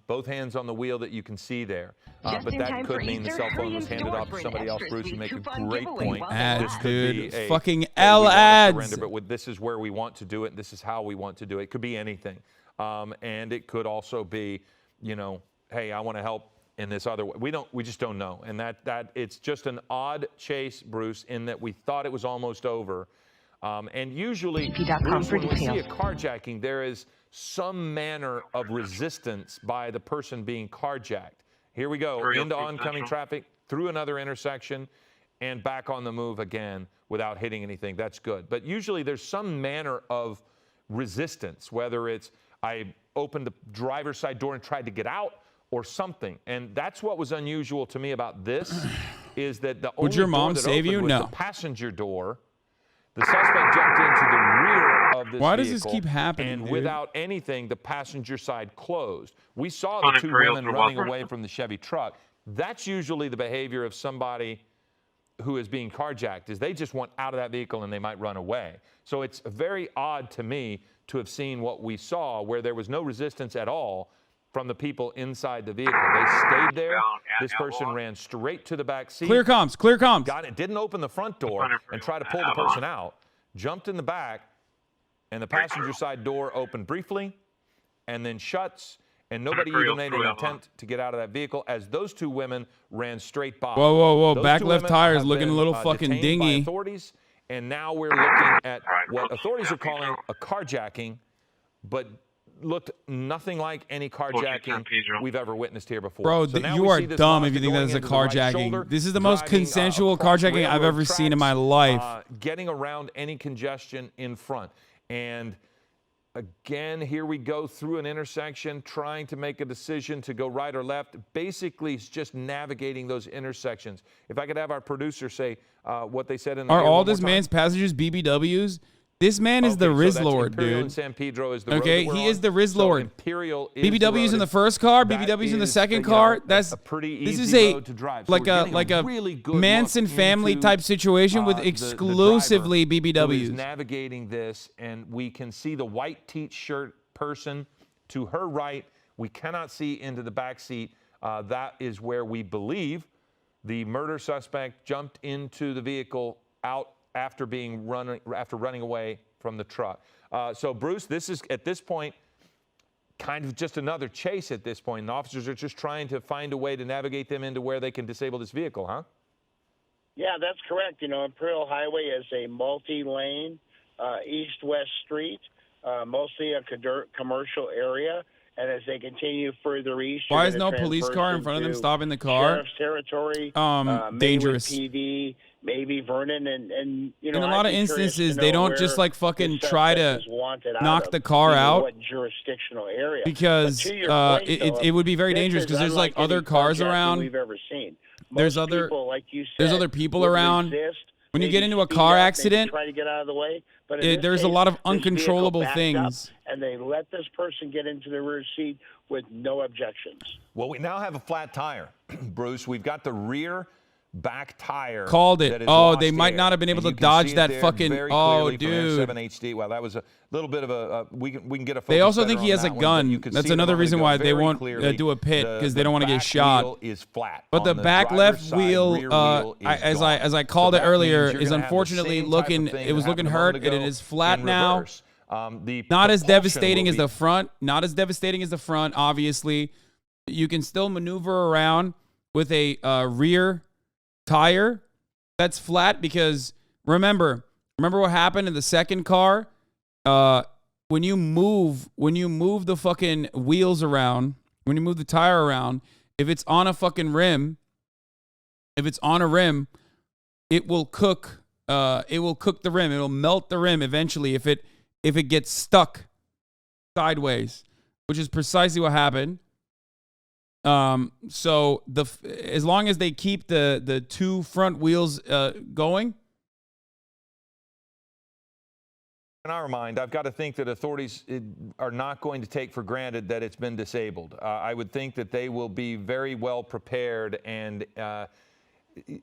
Both hands on the wheel that you can see there. But that could mean the cell phone was handed off to somebody else. Bruce, you make a great point. Ads, dude. Fucking L ads. But this is where we want to do it. This is how we want to do it. It could be anything. And it could also be, hey, I want to help in this other way. We just don't know. And that it's just an odd chase, Bruce, in that we thought it was almost over. And usually, BP.com Bruce, for when we see a details. carjacking, there is some manner of resistance by the person being carjacked. Here we go, into oncoming traffic, through another intersection, and back on the move again without hitting anything. That's good. But usually there's some manner of resistance, whether it's I opened the driver's side door and tried to get out or something. And that's what was unusual to me about this, is that the only Would your mom door that save opened you? was No. the passenger door. The suspect jumped into the rear of this Why does this vehicle, keep happening, and dude? without anything, the passenger side closed. We saw the two women running away from the Chevy truck. That's usually the behavior of somebody who is being carjacked, is they just want out of that vehicle and they might run away. So it's very odd to me to have seen what we saw, where there was no resistance at all from the people inside the vehicle. They stayed there. This person ran straight to the back seat. Clear comms. Clear comms. Got it. Didn't open the front door and try to pull the person out. Jumped in the back, and the passenger side door opened briefly and then shuts, and nobody even made an attempt to get out of that vehicle as those two women ran straight by. Whoa, whoa, whoa. Those Back two left women tire is have looking a been, little fucking detained by dingy. authorities, and now we're looking at what authorities are calling a carjacking, but looked nothing like any carjacking we've ever witnessed here before. Bro, So now you we are see this dumb if Mazda you think that going is a into the right carjacking. shoulder, This is the most driving, consensual across carjacking I've railroad ever seen in my tracks, life. getting around any congestion in front. And again, here we go through an intersection, trying to make a decision to go right or left. Basically, it's just navigating those intersections. If I could have our producer say what they said in the Are air all one more this time. man's passengers BBWs? This man is the Okay, so Riz that's Lord, Imperial dude. and San Pedro is the road Okay, that we're he on. is the Riz So Lord. Imperial is BBWs in the road. first car, That BBWs in the is, second you car. know, That's a pretty this easy is a road to drive. So like we're a getting like a really good Manson look family into, type situation with the exclusively driver who is BBWs. navigating this, and we can see the white t-shirt person to her right. We cannot see into the back seat. That is where we believe the murder suspect jumped into the vehicle out after running away from the truck. So Bruce, this is at this point kind of just another chase at this point. And officers are just trying to find a way to navigate them into where they can disable this vehicle, huh? Yeah, that's correct. You know, Imperial Highway is a multi-lane east-west street, mostly a commercial area. And as they continue further east, Why you're is gonna no police transverse car in front of them into stopping the car? Sheriff's territory, Dangerous. Maywood PD, maybe Vernon, and you know, In a lot of I'd be curious instances, to they know don't just where like fucking this try to suspect is wanted out knock of, the car you know, out. what jurisdictional area? Because But to your point, it would be very this dangerous is because there's like unlike other any cars carjacking around. we've ever seen. There's Most other- people, like you said, there's other people would around. resist, When you maybe get into a speed car up, maybe accident, try to get out of the way. But in this there's a case, lot of this vehicle uncontrollable backed up, things. and they let this person get into the rear seat with no objections. Well, we now have a flat tire, Bruce. We've got the rear back tire. Called it. that is Oh, lost they might air. not have been able And to you can dodge see it that there fucking- very oh, clearly from dude. M7 HD. Well, that was a little bit of a we can get a focus They also better think he on has a that one, but gun. you can That's see them another on the reason go why they very won't clearly. do a pit, The- 'cause they don't the wanna get back shot. wheel is flat. But the On back driver's left side, wheel, rear wheel is as gone. I called So it that earlier, means you're is gonna have the unfortunately same type of looking. thing It was that looking happened a hurt, moment and it ago is flat in now. reverse. The Not as propulsion devastating will as be the front. Not as devastating as the front. Obviously, you can still maneuver around with a rear tire that's flat because remember what happened in the second car. When you move the fucking wheels around, when you move the tire around, if it's on a fucking rim, if it's on a rim, it will cook. It will cook the rim. It'll melt the rim eventually if it gets stuck sideways, which is precisely what happened. So as long as they keep the two front wheels going. In our mind, I've got to think that authorities are not going to take for granted that it's been disabled. I would think that they will be very well prepared and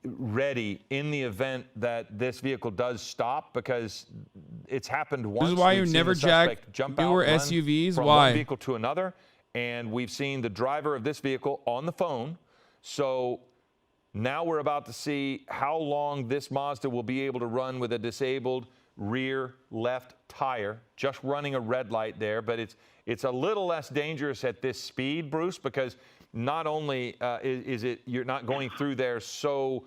ready in the event that this vehicle does stop, because it's happened once. This is why We've you seen never the suspect jack jump newer out, run SUVs. from Why? one vehicle to another, and we've seen the driver of this vehicle on the phone. So now we're about to see how long this Mazda will be able to run with a disabled rear left tire, just running a red light there. But it's a little less dangerous at this speed, Bruce, because not only is it you're not going through there so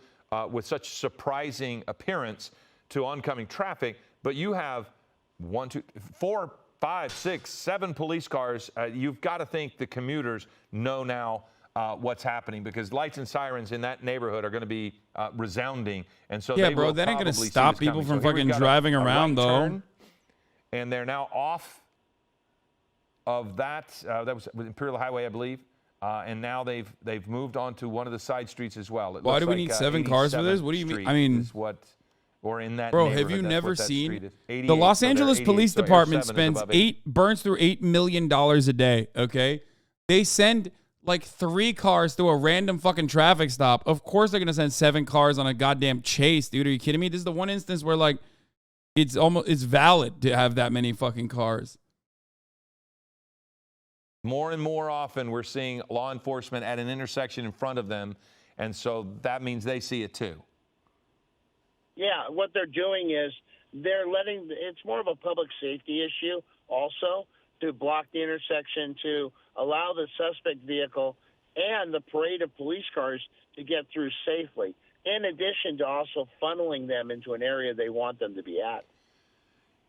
with such surprising appearance to oncoming traffic, But you have 1, 2, 4, 5, 6, 7 police cars. You've got to think the commuters know now what's happening, because lights and sirens in that neighborhood are going to be resounding. And so Yeah, they bro, will that ain't going to probably see stop this people coming. from So here fucking we've got driving a around, right though. turn, and they're now off of that. That was Imperial Highway, I believe. And now they've moved on to one of the side streets as well. Why do we need 7 cars for this? What do you mean? I mean, or in that bro, neighborhood, have you that's never what that street seen is. 88, the Los so they're Angeles 88, Police so Air Department 7 is spends above burns through $8 million a day. Okay, they send like 3 cars through a random fucking traffic stop. Of course, they're gonna send 7 cars on a goddamn chase, dude. Are you kidding me? This is the one instance where like it's valid to have that many fucking cars. More and more often, we're seeing law enforcement at an intersection in front of them, and so that means they see it too. Yeah, what they're doing is they're letting – it's more of a public safety issue also, to block the intersection, to allow the suspect vehicle and the parade of police cars to get through safely, in addition to also funneling them into an area they want them to be at.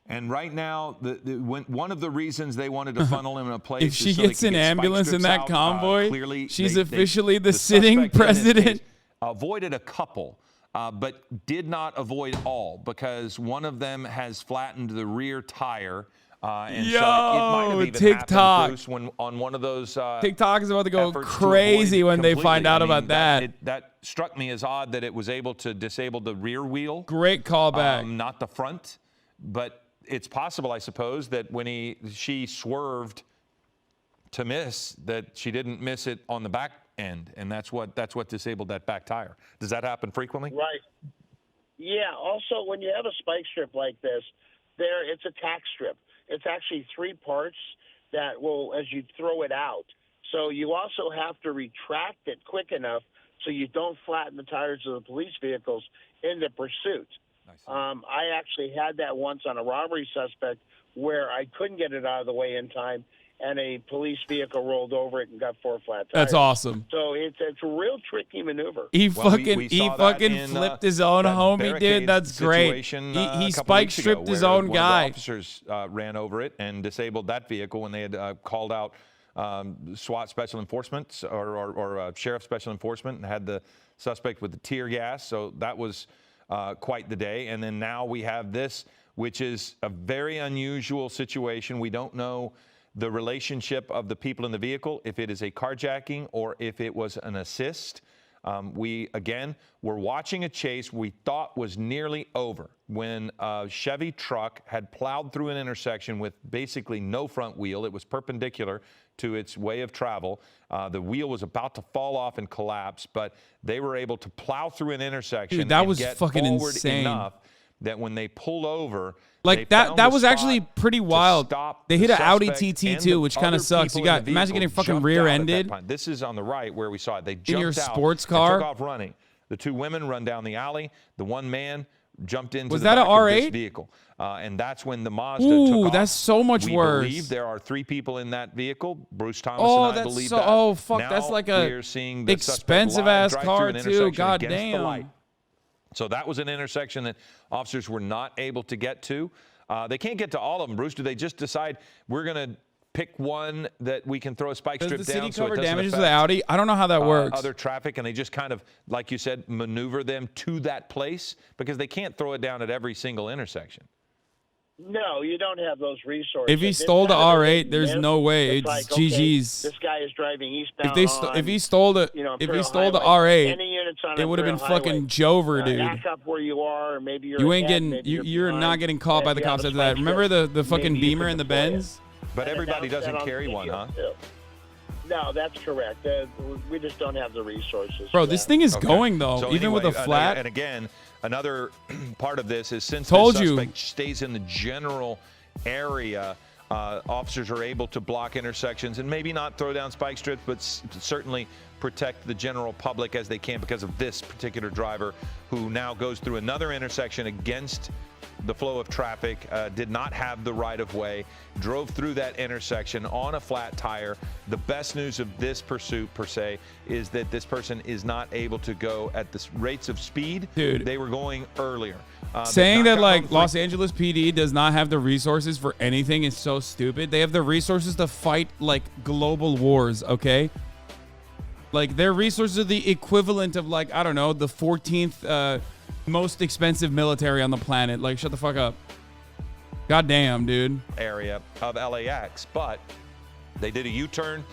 And right now, one of the reasons they wanted to funnel him in a place If she is so they gets could an get spike ambulance in strips that out. convoy, Clearly, she's they- officially the suspect sitting in this president. case avoided a couple, but did not avoid all, because one of them has flattened the rear tire. And so it might have even TikTok. happened, Bruce, when on one of those TikTok is about to go efforts to crazy avoid when they completely. find out I mean, about that. That struck me as odd that it was able to disable the rear wheel. Great callback. Not the front, but it's possible, I suppose, that when she swerved to miss, that she didn't miss it on the back end, and that's what disabled that back tire. Does that happen frequently? Right. Yeah. Also, when you have a spike strip like this, it's a tack strip. It's actually 3 parts that will, as you throw it out. So you also have to retract it quick enough so you don't flatten the tires of the police vehicles in the pursuit. I actually had that once on a robbery suspect where I couldn't get it out of the way in time, and a police vehicle rolled over it and got 4 flat tires. That's awesome. So it's a real tricky maneuver. He Well, fucking flipped his own that homie, barricade dude. That's great. situation, He a couple spike weeks ago, stripped his where own one of the guy. officers ran over it and disabled that vehicle when they had called out SWAT special enforcement or sheriff special enforcement, and had the suspect with the tear gas. So that was quite the day. And then now we have this, which is a very unusual situation. We don't know the relationship of the people in the vehicle, if it is a carjacking or if it was an assist. We, again, were watching a chase we thought was nearly over when a Chevy truck had plowed through an intersection with basically no front wheel. It was perpendicular to its way of travel. The wheel was about to fall off and collapse, but they were able to plow through an intersection. Dude, that and was get fucking forward insane. enough that when they pulled over, Like they found that the was actually spot pretty to wild. stop They the hit an Audi suspect TT and too, the which kind other of sucks. You people in got the imagine getting vehicle fucking jumped out at that rear-ended point. This is on the right where we saw it. They jumped your out sports and car? took off running. The 2 women run down the alley. The one man jumped into Was the that back a of this R8? vehicle, and that's when the Mazda Ooh, took off. that's so much we worse. believe there are 3 people in that vehicle. Bruce Thomas Oh, and I that's believe so. that. Oh, fuck, Now that's like a we're seeing the suspect expensive live ass drive car through an too. intersection God against the light. damn. So that was an intersection that officers were not able to get to. They can't get to all of them, Bruce. Do they just decide we're going to pick one that we can throw a spike Does strip the city down so it cover doesn't damages of affect the Audi? I don't know how that works. other traffic, and they just kind of, like you said, maneuver them to that place? Because they can't throw it down at every single intersection. No, you don't have those resources. If he This stole the kind of R8, there's myth, no way. It's like, okay, GG's. This guy is driving eastbound. If he stole the Imperial the Highway. R8, Any units on it would have been Imperial fucking Highway, Jover, dude. Back up where you are, or maybe you're You ain't ahead, getting maybe you're behind, not getting caught by and the you have cops a after that. spike Remember strip, the fucking maybe you Beamer can and the deploy it. Benz? But And everybody announce that doesn't on carry one, video, huh? too. No, that's correct. We just don't have the resources. Bro, for this that. thing is Okay. going though, So even with a anyway, flat. And again, another part of this is since Told the you. suspect stays in the general area, officers are able to block intersections and maybe not throw down spike strips, but certainly protect the general public as they can because of this particular driver who now goes through another intersection against the flow of traffic, did not have the right of way, drove through that intersection on a flat tire. The best news of this pursuit, per se, is that this person is not able to go at the rates of speed they were going earlier. Saying that like Los Angeles PD does not have the resources for anything is so stupid. They have the resources to fight like global wars, okay? Like their resources are the equivalent of like, I don't know, the 14th most expensive military on the planet. Like, shut the fuck up. God damn, dude. Area of LAX, but they did a U-turn,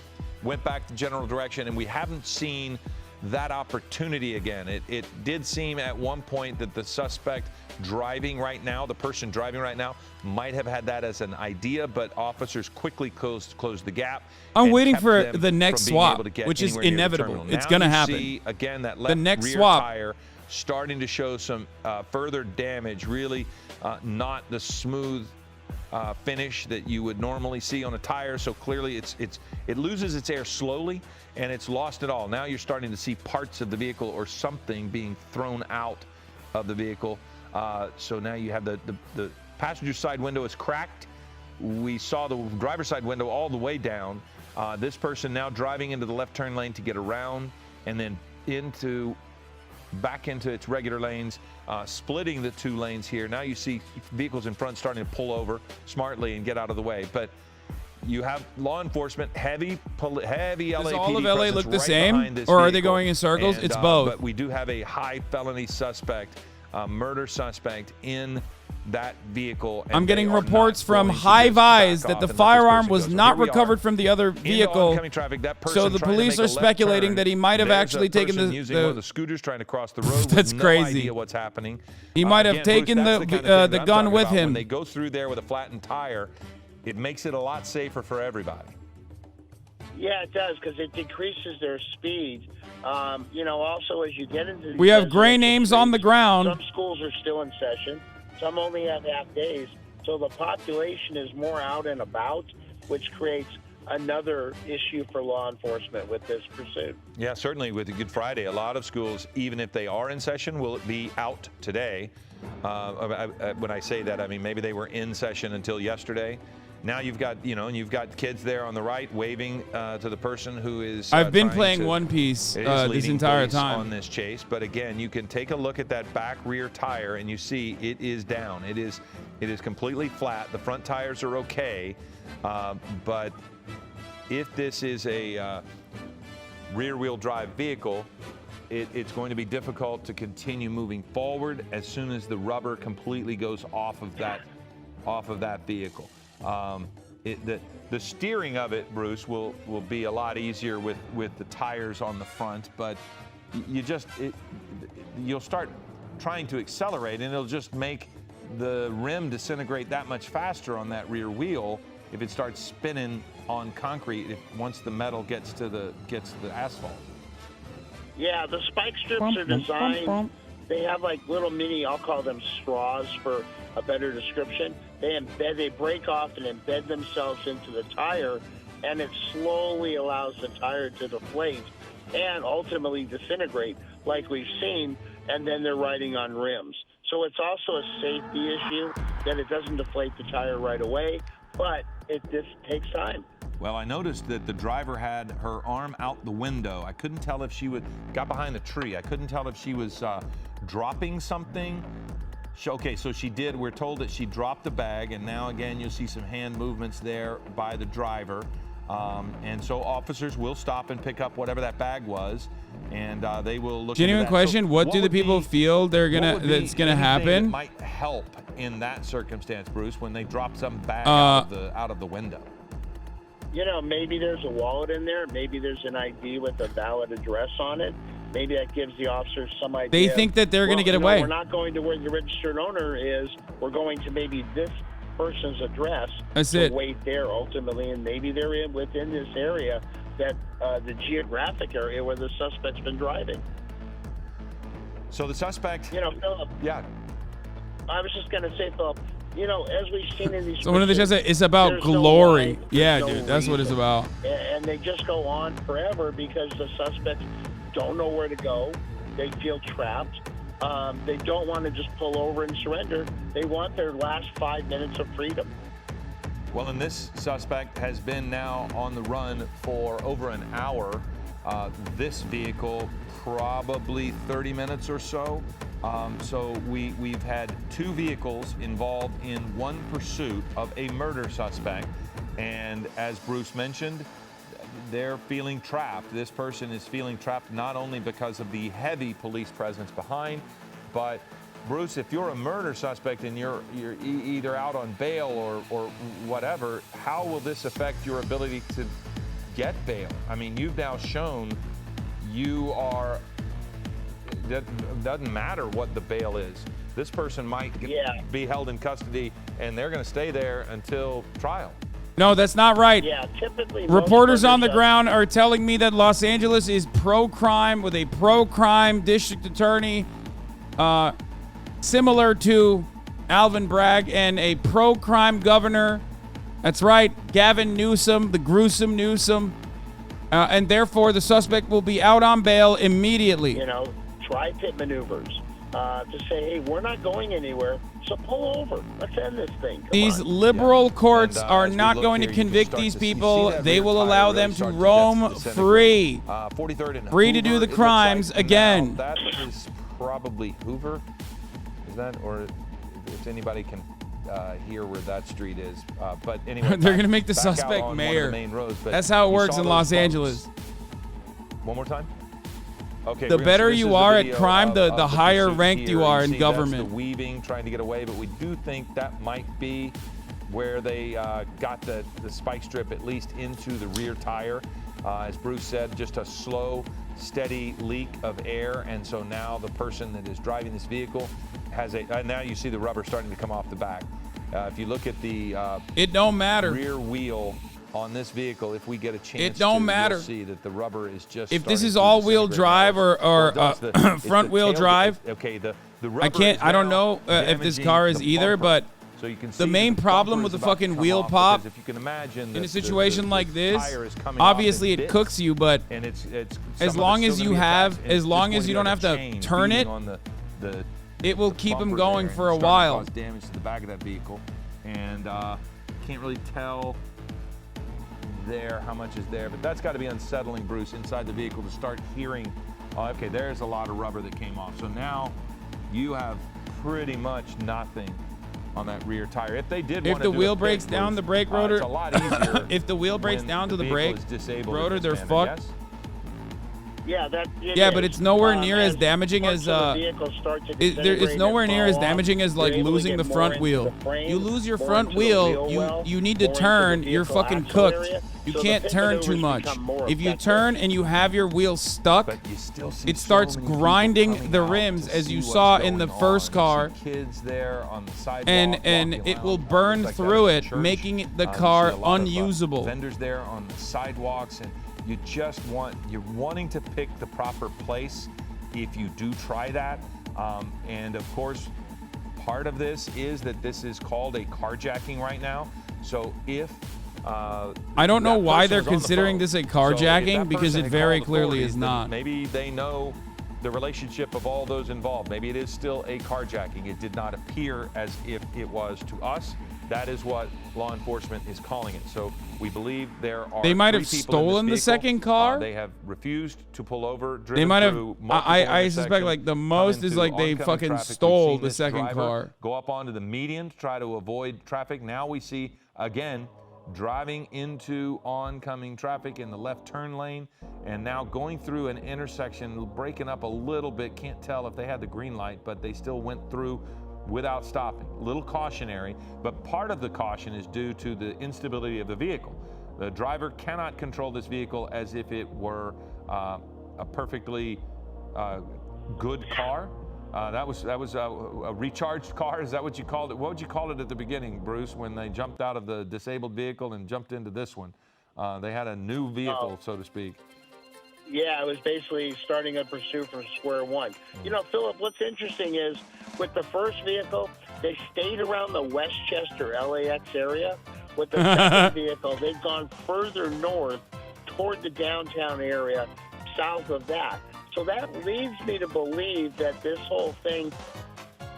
went back the general direction, and we haven't seen that opportunity again. It did seem at one point that the suspect driving right now, the person driving right now, might have had that as an idea, but officers quickly closed the gap. I'm waiting for the next swap, which is inevitable. It's going to happen. See, again, that left rear tire starting to show some further damage, really not the smooth finish that you would normally see on a tire. So clearly it loses its air slowly, and it's lost it all. Now you're starting to see parts of the vehicle or something being thrown out of the vehicle. So now you have the passenger side window is cracked. We saw the driver's side window all the way down. This person now driving into the left turn lane to get around and then back into its regular lanes, splitting the two lanes here. Now you see vehicles in front starting to pull over smartly and get out of the way. But you have law enforcement, heavy LAPD. Does all of LA look the same, or are they going in circles? It's both. But we do have a high felony suspect, murder suspect in that vehicle. I'm getting reports from High Vis that the firearm was not recovered from the other vehicle. So the police are speculating that he might have actually taken one of the scooters trying to cross the road. That's with crazy. No idea what's happening. He might have taken the gun with him. When they go through there with a flattened tire, it makes it a lot safer for everybody. Yeah, it does, because it decreases their speed. Also as you get into we have gray names on the ground. Some schools are still in session. Some only have half days. So the population is more out and about, which creates another issue for law enforcement with this pursuit. Yeah, certainly with the Good Friday, a lot of schools, even if they are in session, will be out today. When I say that, I mean maybe they were in session until yesterday. Now you've got, and you've got kids there on the right waving to the person who is. I've been playing One Piece this entire time on this chase, but again, you can take a look at that back rear tire and you see it is down. It is completely flat. The front tires are okay, but if this is a rear-wheel drive vehicle, it's going to be difficult to continue moving forward as soon as the rubber completely goes off of that vehicle. The steering of it, Bruce, will be a lot easier with the tires on the front, but you'll start trying to accelerate and it'll just make the rim disintegrate that much faster on that rear wheel if it starts spinning on concrete once the metal gets to the asphalt. Yeah, the spike strips are designed, they have like little mini, I'll call them straws for a better description. They break off and embed themselves into the tire, and it slowly allows the tire to deflate and ultimately disintegrate like we've seen, and then they're riding on rims. So it's also a safety issue that it doesn't deflate the tire right away, but it just takes time. Well, I noticed that the driver had her arm out the window. I couldn't tell if she got behind the tree. I couldn't tell if she was dropping something. Okay, so she did. We're told that she dropped the bag, and now again you'll see some hand movements there by the driver. And so officers will stop and pick up whatever that bag was, and they will look. Genuine question: what do the people feel that's gonna happen? That might help in that circumstance, Bruce, when they drop some bag out of the window. Maybe there's a wallet in there. Maybe there's an ID with a valid address on it. Maybe that gives the officers some idea. They think that they're going to get away. We're not going to where the registered owner is. We're going to maybe this person's address. That's it. Wait there ultimately, and maybe they're within this area, that the geographic area where the suspect's been driving. So the suspect. Philip. Yeah. I was just going to say, Philip, You know, as we've seen in these. So one of the shows it's about there's no glory. line, Yeah, there's no dude, that's what it's reason. about. And they just go on forever because the suspects don't know where to go. They feel trapped. They don't want to just pull over and surrender. They want their last 5 minutes of freedom. Well, and this suspect has been now on the run for over an hour. This vehicle, probably 30 minutes or so. So we've had 2 vehicles involved in one pursuit of a murder suspect. And as Bruce mentioned, they're feeling trapped. This person is feeling trapped not only because of the heavy police presence behind, but Bruce, if you're a murder suspect and you're either out on bail or whatever, how will this affect your ability to get bail? I mean, you've now shown you are, that doesn't matter what the bail is. This person might be held in custody and they're going to stay there until trial. No, that's not right. Yeah, typically. Reporters on the ground are telling me that Los Angeles is pro-crime with a pro-crime district attorney, similar to Alvin Bragg, and a pro-crime governor. That's right, Gavin Newsom, the gruesome Newsom. And therefore, the suspect will be out on bail immediately. You know, tri-tip maneuvers to say, hey, we're not going anywhere, so pull over. Let's end this thing. Come These on. liberal courts And, are as we not look going to here, you can convict start these to see people. that They rear will tire allow really them to start roam disintegrate. free. 43rd and Free to Hoover, do the it looks crimes like. again. Now, that is probably Hoover. Is that, or if anybody can hear where that street is. But anyway, They're going to make the back out suspect on one of the mayor. main roads, but That's how it you works saw in those Los bumps. Angeles. One more time. Okay. The we're gonna- better this you is the are at video crime, of the higher pursuit ranked you here. are in see government. That's the weaving, trying to get away, but we do think that might be where they got the spike strip at least into the rear tire. As Bruce said, just a slow, steady leak of air, and so now the person that is driving this vehicle has now you see the rubber starting to come off the back. If you look at the It don't matter. rear wheel on this vehicle, if we get a chance It don't to, matter. you'll see that the rubber is just If this starting is to all-wheel disintegrate. drive or Well, it does. It's front-wheel tailgate. drive, Okay, the rubber I can't. is I don't now know if this damaging car is the either, bumper. but So you can the see main that the problem bumper with is the about to fucking come wheel off, pop because if you can imagine in a the situation like this, tire is coming off obviously in it bits, cooks you, but and it's as some long of it's as still you gonna be have, attached, and as it's long just as you going don't have to to chain turn beating it, on the it will the keep them bumper going there, for a and starting to while. cause damage to the back of that vehicle, and can't really tell there how much is there, but that's got to be unsettling, Bruce, inside the vehicle to start hearing. Okay, there's a lot of rubber that came off. So now you have pretty much nothing on that rear tire. If they did, If want the to do wheel a pit, breaks down Bruce, the brake rotor, it's a lot easier. if the wheel breaks when down to the vehicle brake is disabled in rotor, this they're manner, fucked. yes? Yeah, Yeah, but it's nowhere near as damaging parts as of the vehicle start to it's disintegrate nowhere and near as fall off, damaging as like you're able to losing get the more front into wheel. the frame, You lose your more front into the wheel, well, you need to more into turn. the You're vehicle fucking axle cooked. area, You so the can't pit turn too maneuvers much. become more If you effective. turn and you have your wheel stuck, But you still see it so starts many people grinding coming the out rims to as see you what's saw in the going first on. You car. see kids there on the sidewalk, and walking it will around. burn Looks like through that it, is a church. making the You car see a lot of, unusable. vendors there on the sidewalks, and you're wanting to pick the proper place if you do try that. And of course, part of this is that this is called a carjacking right now. So if I don't know that why person they're was on the considering phone, this a so if carjacking, that because person it had very called clearly authorities, is then not. Maybe they know the relationship of all those involved. Maybe it is still a carjacking. It did not appear as if it was to us. That is what law enforcement is calling it. So we believe there are They might have 3 people in this stolen the vehicle. second car. They have refused to pull over. They driven might have. through multiple I suspect intersections, like the come most is into like they oncoming fucking traffic. We've stole seen the this second driver car. go up onto the median to try to avoid traffic. Now we see again driving into oncoming traffic in the left turn lane, and now going through an intersection, breaking up a little bit. Can't tell if they had the green light, but they still went through without stopping. A little cautionary, but part of the caution is due to the instability of the vehicle. The driver cannot control this vehicle as if it were a perfectly good car. That was a recharged car. Is that what you called it? What would you call it at the beginning, Bruce, when they jumped out of the disabled vehicle and jumped into this one? They had a new vehicle, so to speak. Yeah, it was basically starting a pursuit from square one. You know, Philip, what's interesting is with the first vehicle, They stayed around the Westchester, LAX area with the second vehicle. They've gone further north toward the downtown area, south of that. So that leads me to believe that this whole thing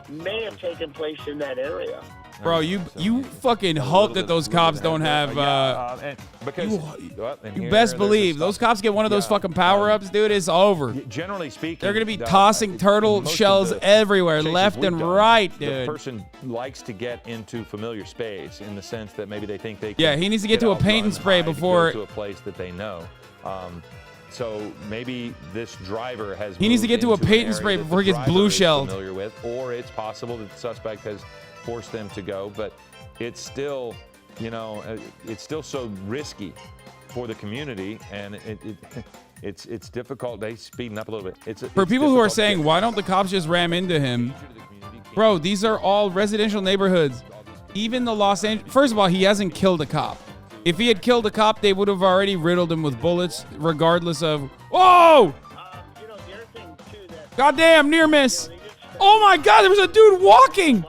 may have taken place in that area. Bro, you fucking hope that those cops don't have. You best believe those cops get one of those fucking power-ups, dude. It's over. Generally speaking, They're gonna be tossing turtle shells everywhere, left and right, dude. The person likes to get into familiar space in the sense that maybe they think they can. Yeah, he needs to get to a paint and spray before to a place that they know. So maybe this driver has. He needs to get to a paint and spray before he gets blue shelled. Familiar with, or it's possible that the suspect has forced them to go, but it's still, it's still so risky for the community, and it's difficult. They speeding up a little bit. For people who are saying, why don't the cops just ram into him? Bro, these are all residential neighborhoods. Even the Los Angeles. First of all, he hasn't killed a cop. If he had killed a cop, they would have already riddled him with bullets, regardless of. Whoa! Goddamn, near miss. Oh my God, there was a dude walking.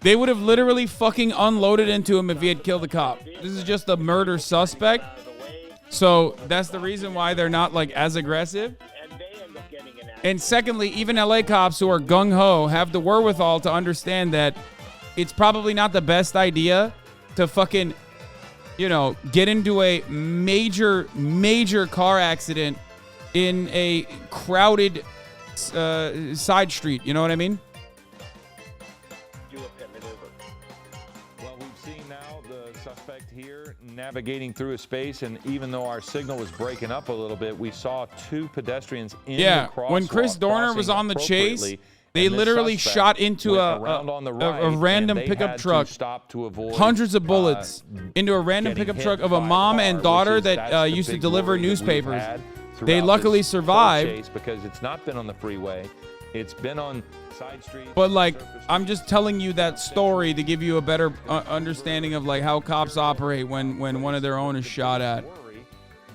They would have literally fucking unloaded into him if he had killed the cop. This is just a murder suspect. So that's the reason why they're not like as aggressive. And secondly, even LA cops who are gung-ho have the wherewithal to understand that it's probably not the best idea to fucking, get into a major car accident in a crowded side street. You know what I mean? Well, we've seen now the suspect here navigating through a space, and even though our signal was breaking up a little bit, we saw two pedestrians in the crosswalk. When Chris Dorner was on the chase, they literally shot into a random pickup truck, hundreds of bullets, into a random pickup truck of a mom and daughter that used to deliver newspapers. They luckily survived. Because it's not been on the freeway. It's been on side streets. But I'm just telling you that story to give you a better understanding of how cops operate when one of their own is shot at.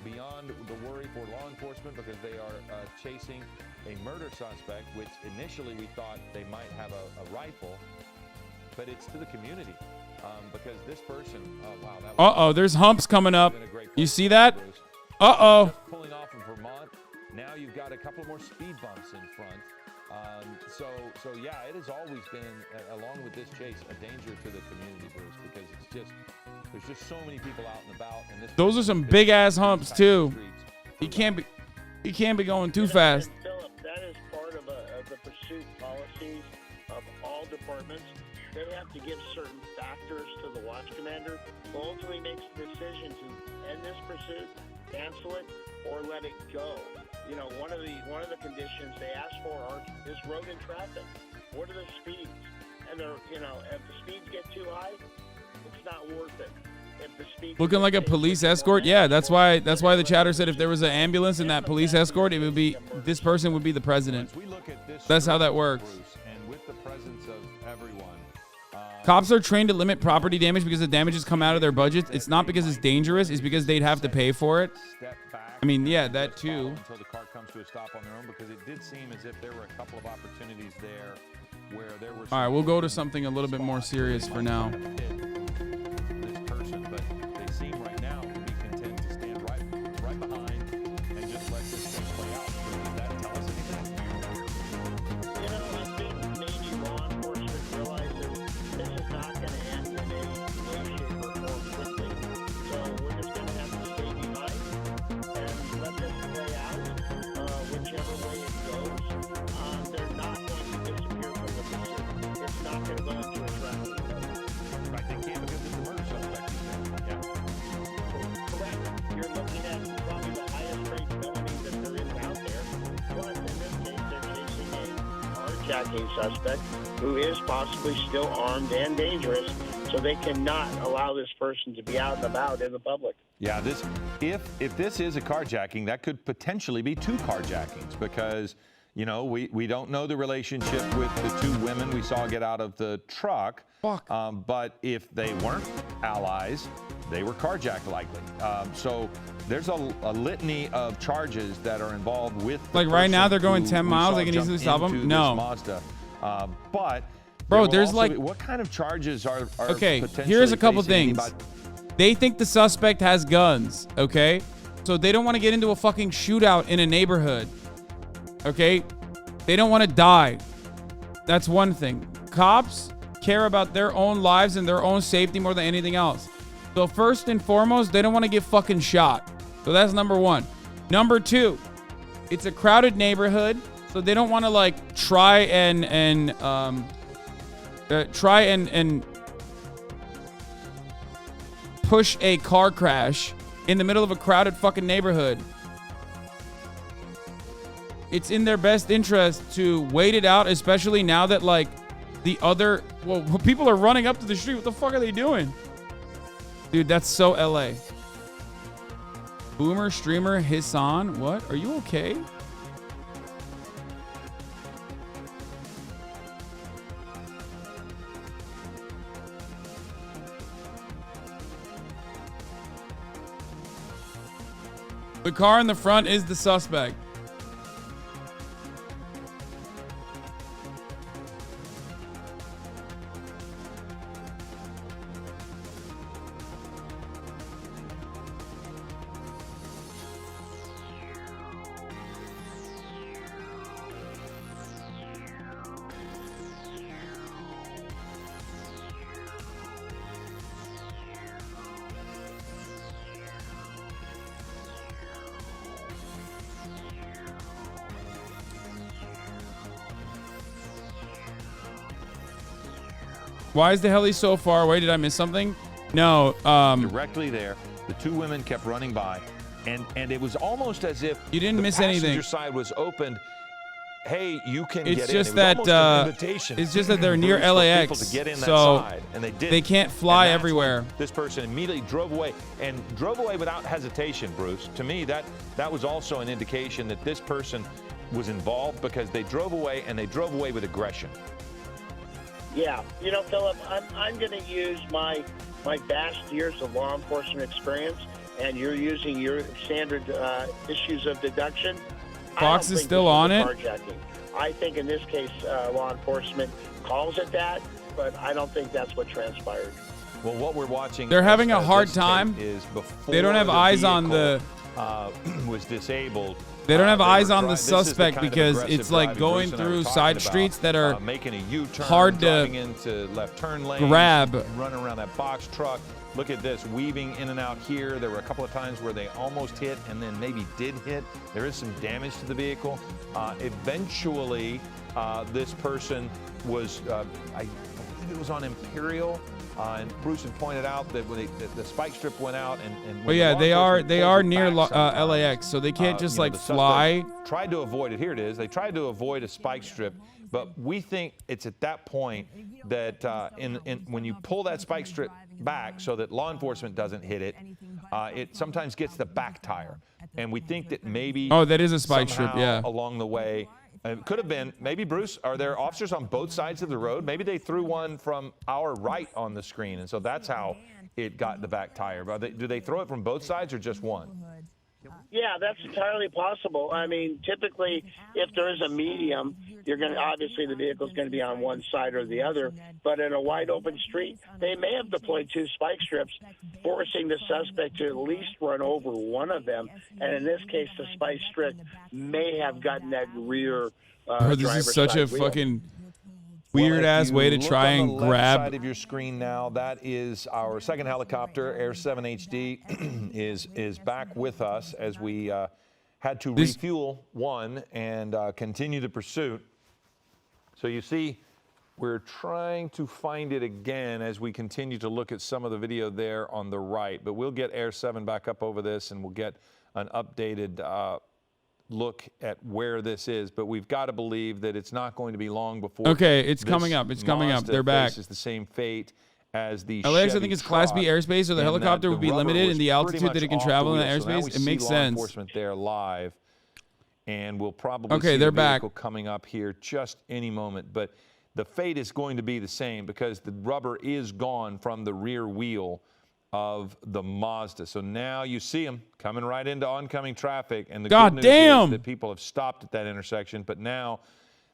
Beyond the worry for law enforcement, because they are chasing a murder suspect, which initially we thought they might have a rifle, but it's to the community because this person. Oh wow! There's humps coming up. You see that? Pulling off of Vermont. Now you've got a couple more speed bumps in front. So yeah, it has always been, along with this chase, a danger to the community, Bruce, because there's just so many people out and about. And those are some big ass humps too. He can't be going too fast. Philip, that is part of the pursuit policies of all departments. They have to give certain factors to the watch commander, who ultimately makes the decision to end this pursuit, cancel it, or let it go. One of the conditions they ask for is road and traffic. What are the speeds? And if the speeds get too high, it's not worth it. If the speed looking like a police escort, yeah, that's why the chatter said if there was an ambulance in that police escort, it would be this person would be the president. That's how that works. And with the presence of everyone. Cops are trained to limit property damage because the damages come out of their budget. It's not because it's dangerous. It's because they'd have to pay for it. I mean, yeah, that too. Until the car comes to a stop on their own, because it did seem as if there were a couple of opportunities there where there were. All right, we'll go to something a little bit more serious for now. This person, but they seem right now to be content to stand right behind and just let this thing play out. Does that tell us anything? I think maybe law enforcement realizes this is not going to end in any way, shape, or form quickly. So we're just going to have to stay behind and let this play out, whichever way it goes. They're not going to disappear from the pursuit. It's not going to go into a traffic code. Right, they can't because it's a murder suspect. Yeah. Correct. You're looking at probably the highest rate felony that there is out there. But in this case, they're chasing a carjacking suspect who is possibly still armed and dangerous, so they cannot allow this person to be out and about in the public. Yeah, if this is a carjacking, that could potentially be two carjackings, because we don't know the relationship with the two women we saw get out of the truck. But if they weren't allies, they were carjacked likely. So there's a litany of charges that are involved with the Like right now, person they're going who 10 we miles. saw They can jump easily stop into them. this No. Mazda. But Bro, there will there's also like- be- what kind of charges are Okay, potentially here's a couple facing things. anybody? They think the suspect has guns, okay? So they don't want to get into a fucking shootout in a neighborhood, okay? They don't want to die. That's one thing. Cops care about their own lives and their own safety more than anything else. So first and foremost, they don't want to get fucking shot. So that's number one. Number two, it's a crowded neighborhood, so they don't want to like try and push a car crash in the middle of a crowded fucking neighborhood. It's in their best interest to wait it out, especially now that like people are running up to the street. What the fuck are they doing? Dude, that's so LA. Boomer streamer Hissan, what? Are you okay? The car in the front is the suspect. Why is the heli so far away? Did I miss something? No. Directly there, the two women kept running by, and it was almost as if You didn't miss the anything. passenger side was opened. Hey, you can It's get just in. that, It was almost an invitation it's just that they're near for LAX, people to get in that so side, and they did. they can't fly And that's everywhere. when this person immediately drove away without hesitation, Bruce. To me, that was also an indication that this person was involved, because they drove away, and they drove away with aggression. Yeah, you know, Philip, I'm going to use my vast years of law enforcement experience, and you're using your standard issues of deduction. Fox is still on it? Carjacking. I think in this case, law enforcement calls it that, but I don't think that's what transpired. Well, what we're watching, They're having a hard this tape time. is before They don't have the eyes on vehicle, the- was disabled. They don't have They eyes were on the this is the suspect kind of because aggressive it's like driving going Bruce and I were through talking side about, streets that are making a U-turn, hard to driving into left turn lane, grab. running around that box truck. Look at this, weaving in and out here. There were a couple of times where they almost hit and then maybe did hit. There is some damage to the vehicle. Eventually, this person was, I believe it was on Imperial. And Bruce had pointed out that when the spike strip went out, and But yeah, they are near LAX, so they can't just like the fly. suspect tried to avoid it. Here it is. They tried to avoid a spike strip, but we think it's at that point that when you pull that spike strip back so that law enforcement doesn't hit it, it sometimes gets the back tire, and we think that maybe Oh, that is a spike strip, somehow yeah. along the way. It could have been, maybe, Bruce, are there officers on both sides of the road? Maybe they threw one from our right on the screen, and so that's how it got the back tire. But do they throw it from both sides or just one? Yeah, that's entirely possible. I mean, typically, if there is a medium, you're going to, obviously the vehicle's going to be on one side or the other. But in a wide open street, they may have deployed two spike strips, forcing the suspect to at least run over one of them. And in this case, the spike strip may have gotten that rear Bro, this driver's is such a side wheel. fucking Well, weird ass if you way to look try on and the left grab. side of your screen now, that is our second helicopter. Air 7 HD is back with us as we had to refuel one and continue the pursuit. So you see, we're trying to find it again as we continue to look at some of the video there on the right. But we'll get Air 7 back up over this, and we'll get an updated look at where this is. But we've got to believe that it's not going to be long before. Okay, it's this coming up. It's coming up. Mazda They're back. faces the same fate as the LAX, I Chevy think it's Class B truck, airspace, so the in helicopter that would be rubber limited was in the pretty altitude that it much can off travel in the the wheel. So now airspace. we It see makes law sense. enforcement there live, and we'll probably Okay, see they're the back. vehicle coming up here just any moment. But the fate is going to be the same because the rubber is gone from the rear wheel of the Mazda. So now you see them coming right into oncoming traffic, and the God good news damn. is that people have stopped at that intersection, but now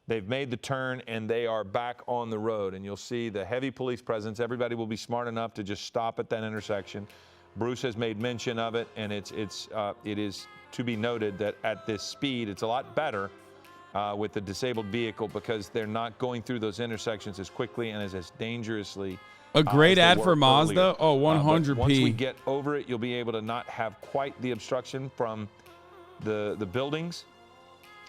they've made the turn and they are back on the road. And you'll see the heavy police presence. Everybody will be smart enough to just stop at that intersection. Bruce has made mention of it, and it is to be noted that at this speed, it's a lot better with the disabled vehicle because they're not going through those intersections as quickly and as dangerously. A great as they ad were for Mazda. earlier. Oh, 100p. But once we get over it, you'll be able to not have quite the obstruction from the buildings.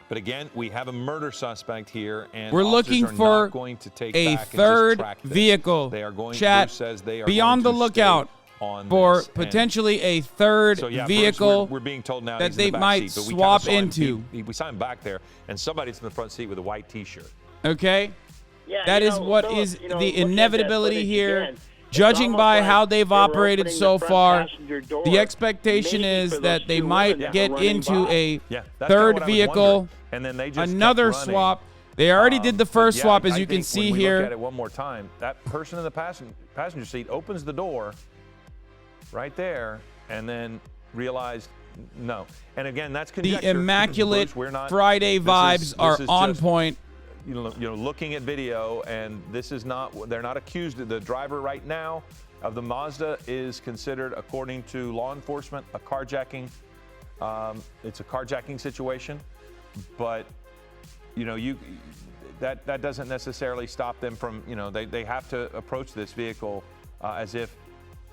But again, we have a murder suspect here, and we're looking officers are for not going to take a back and just third track this. vehicle. They are going. Chat, Bruce says they are be on going the to lookout stay on for this. And potentially a third so, yeah, vehicle Bruce, we're being told now that he's they in the back might seat, but we swap kinda saw him. into. We saw him back there, and somebody's in the front seat with a white T-shirt. Okay? Yeah, That is what Philip, is looking the at that inevitability footage here. again, it's Judging almost by like how they've they were operated opening so the front far, passenger door, the expectation maybe is for that those they two might women that get were running into by. a Yeah, that's third kinda what I was vehicle, wondering. And then they just kept another running. swap. They already did the first Yeah, swap, as I you can think see when we here. Look at it one more time. That person in the passenger seat opens the door right there, and then realized no. And again, that's conjecture. The immaculate Bruce, we're not, Friday vibes this are is on just, point. You know, looking at video, and this is not. They're not accused. The driver right now of the Mazda is considered, according to law enforcement, a carjacking. It's a carjacking situation, but that doesn't necessarily stop them from, they have to approach this vehicle as if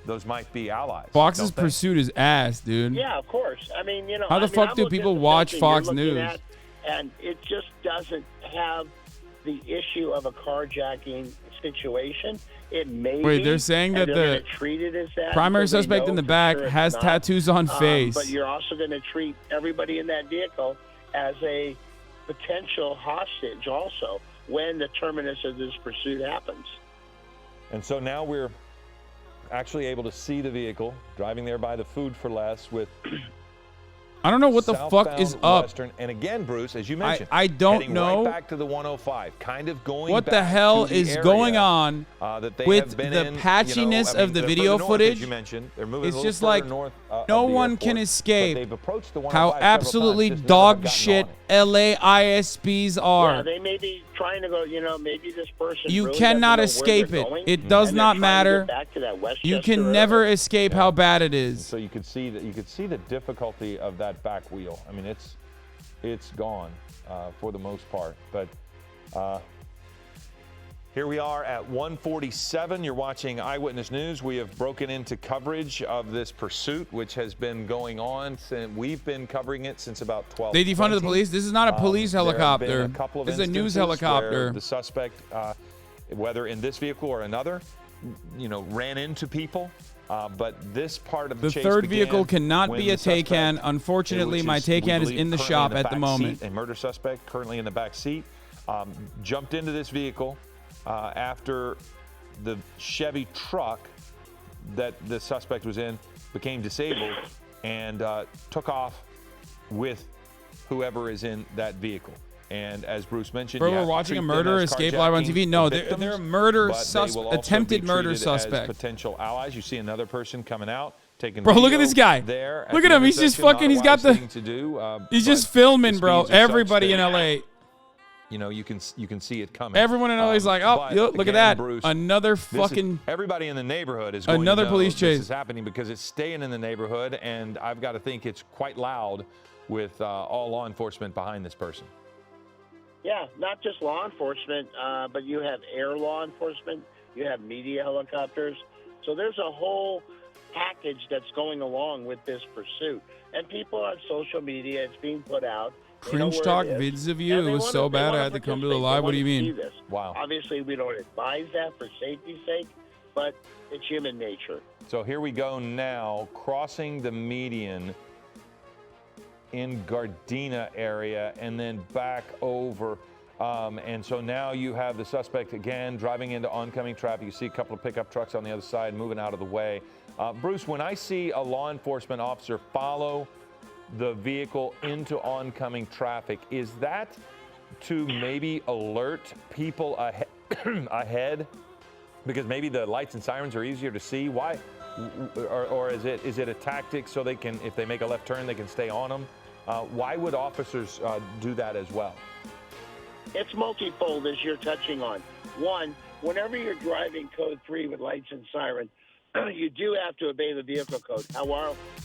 those might be allies. Fox's don't they? pursuit is ass, dude. Yeah, of course. I mean, How the fuck do people watch Fox News? And it just doesn't have the issue of a carjacking situation. It may Wait, be, they're saying and that they're the gonna treat it as that primary because they suspect know in the for back sure it's has not. tattoos on face. But you're also going to treat everybody in that vehicle as a potential hostage also when the terminus of this pursuit happens. And so now we're actually able to see the vehicle driving there by the Food for Less with I don't know what the fuck is up. Western. And again, Bruce, as you mentioned, I don't heading know right back to the 105, kind of going what back the hell to the is area, going on that they with have been the in, patchiness of the they're video further north, footage. As you mentioned, they're moving It's a little just further like north, no of the one can airport, escape but they've approached the 105 how several times, absolutely just never dog gotten shit on it. LA ISPs are. Yeah, they may be trying to go, maybe this person You really cannot doesn't know where escape they're it. going, It does and not they're trying to matter. get back to that You Westchester can area. never escape how bad it is. So you could see the difficulty of that back wheel. I mean, it's gone for the most part. But here we are at 1:47. You're watching Eyewitness News. We have broken into coverage of this pursuit, which has been going on since we've been covering it since about 12. They defunded the police. This is not a police helicopter. There have been a couple of This is a news instances where helicopter. the suspect, whether in this vehicle or another, ran into people. But this part of the chase third began vehicle cannot when be a the suspect, Taycan. Unfortunately, which my is, we Taycan is believe, in the currently shop in at the back moment. seat, a murder suspect currently in the back seat jumped into this vehicle after the Chevy truck that the suspect was in became disabled and took off with whoever is in that vehicle. And as Bruce mentioned, Bro, you we're have to watching a treat murder them as escape live on carjacking TV. No, victims, they're a murder but they will also attempted be murder treated suspect. as potential allies. You see another person coming out, taking Bro, look at video this guy. there Look the at him. He's just intersection. Not fucking. a He's got wise the. thing to do, He's but just filming, the bro. speeds are such Everybody in that, LA. you can see it coming. Everyone in LA is like, oh, but yo, look at again, that. Bruce, Another this is- fucking. everybody in the neighborhood is going Another to know police chase. This is happening because it's staying in the neighborhood, and I've got to think it's quite loud with all law enforcement behind this person. Yeah, not just law enforcement, but you have air law enforcement, you have media helicopters. So there's a whole package that's going along with this pursuit. And people on social media, it's being put out. They know Cringe where talk it is. vids of you. And It they was wanna- so they bad I wanna had to come to the participate. live. They What do you wanna mean? see this. Wow. Obviously, we don't advise that for safety's sake, but it's human nature. So here we go now, crossing the median in Gardena area and then back over. And so now you have the suspect again driving into oncoming traffic. You see a couple of pickup trucks on the other side moving out of the way. Bruce, when I see a law enforcement officer follow the vehicle into oncoming traffic, is that to maybe alert people ahead? Because maybe the lights and sirens are easier to see? Why or is it a tactic so they can, if they make a left turn, they can stay on them? Why would officers do that as well? It's multifold, as you're touching on. One, whenever you're driving code 3 with lights and siren, you do have to obey the vehicle code.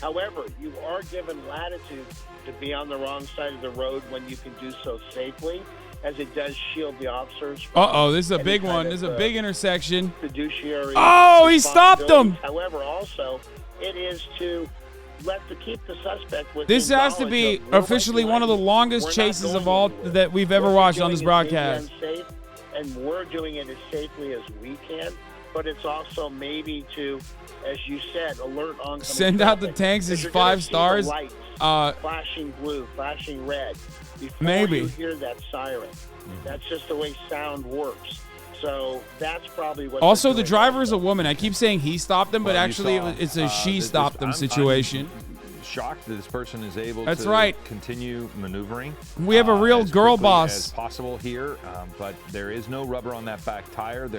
However, you are given latitude to be on the wrong side of the road when you can do so safely, as it does shield the officers from This is a any big kind one. of, This is a big intersection. fiduciary Oh, he stopped him. However, also, it is to keep the suspect with This has to be officially one of the longest chases of all that we've ever watched on this broadcast. Safe, and we're doing it as safely as we can. But it's also maybe to, as you said, alert oncoming Send out the traffic. tanks as You're gonna 5 see the stars. lights flashing blue, flashing red. Before Maybe. you hear that siren. That's just the way sound works. So that's probably what. Also, they're the doing driver is a also. woman. I keep saying he stopped them, but Well, you actually saw, it's a she this- stopped them I'm situation. shocked that this person is able That's to right. continue maneuvering. We have a real as girl quickly boss. as possible here, but there is no rubber on that back tire.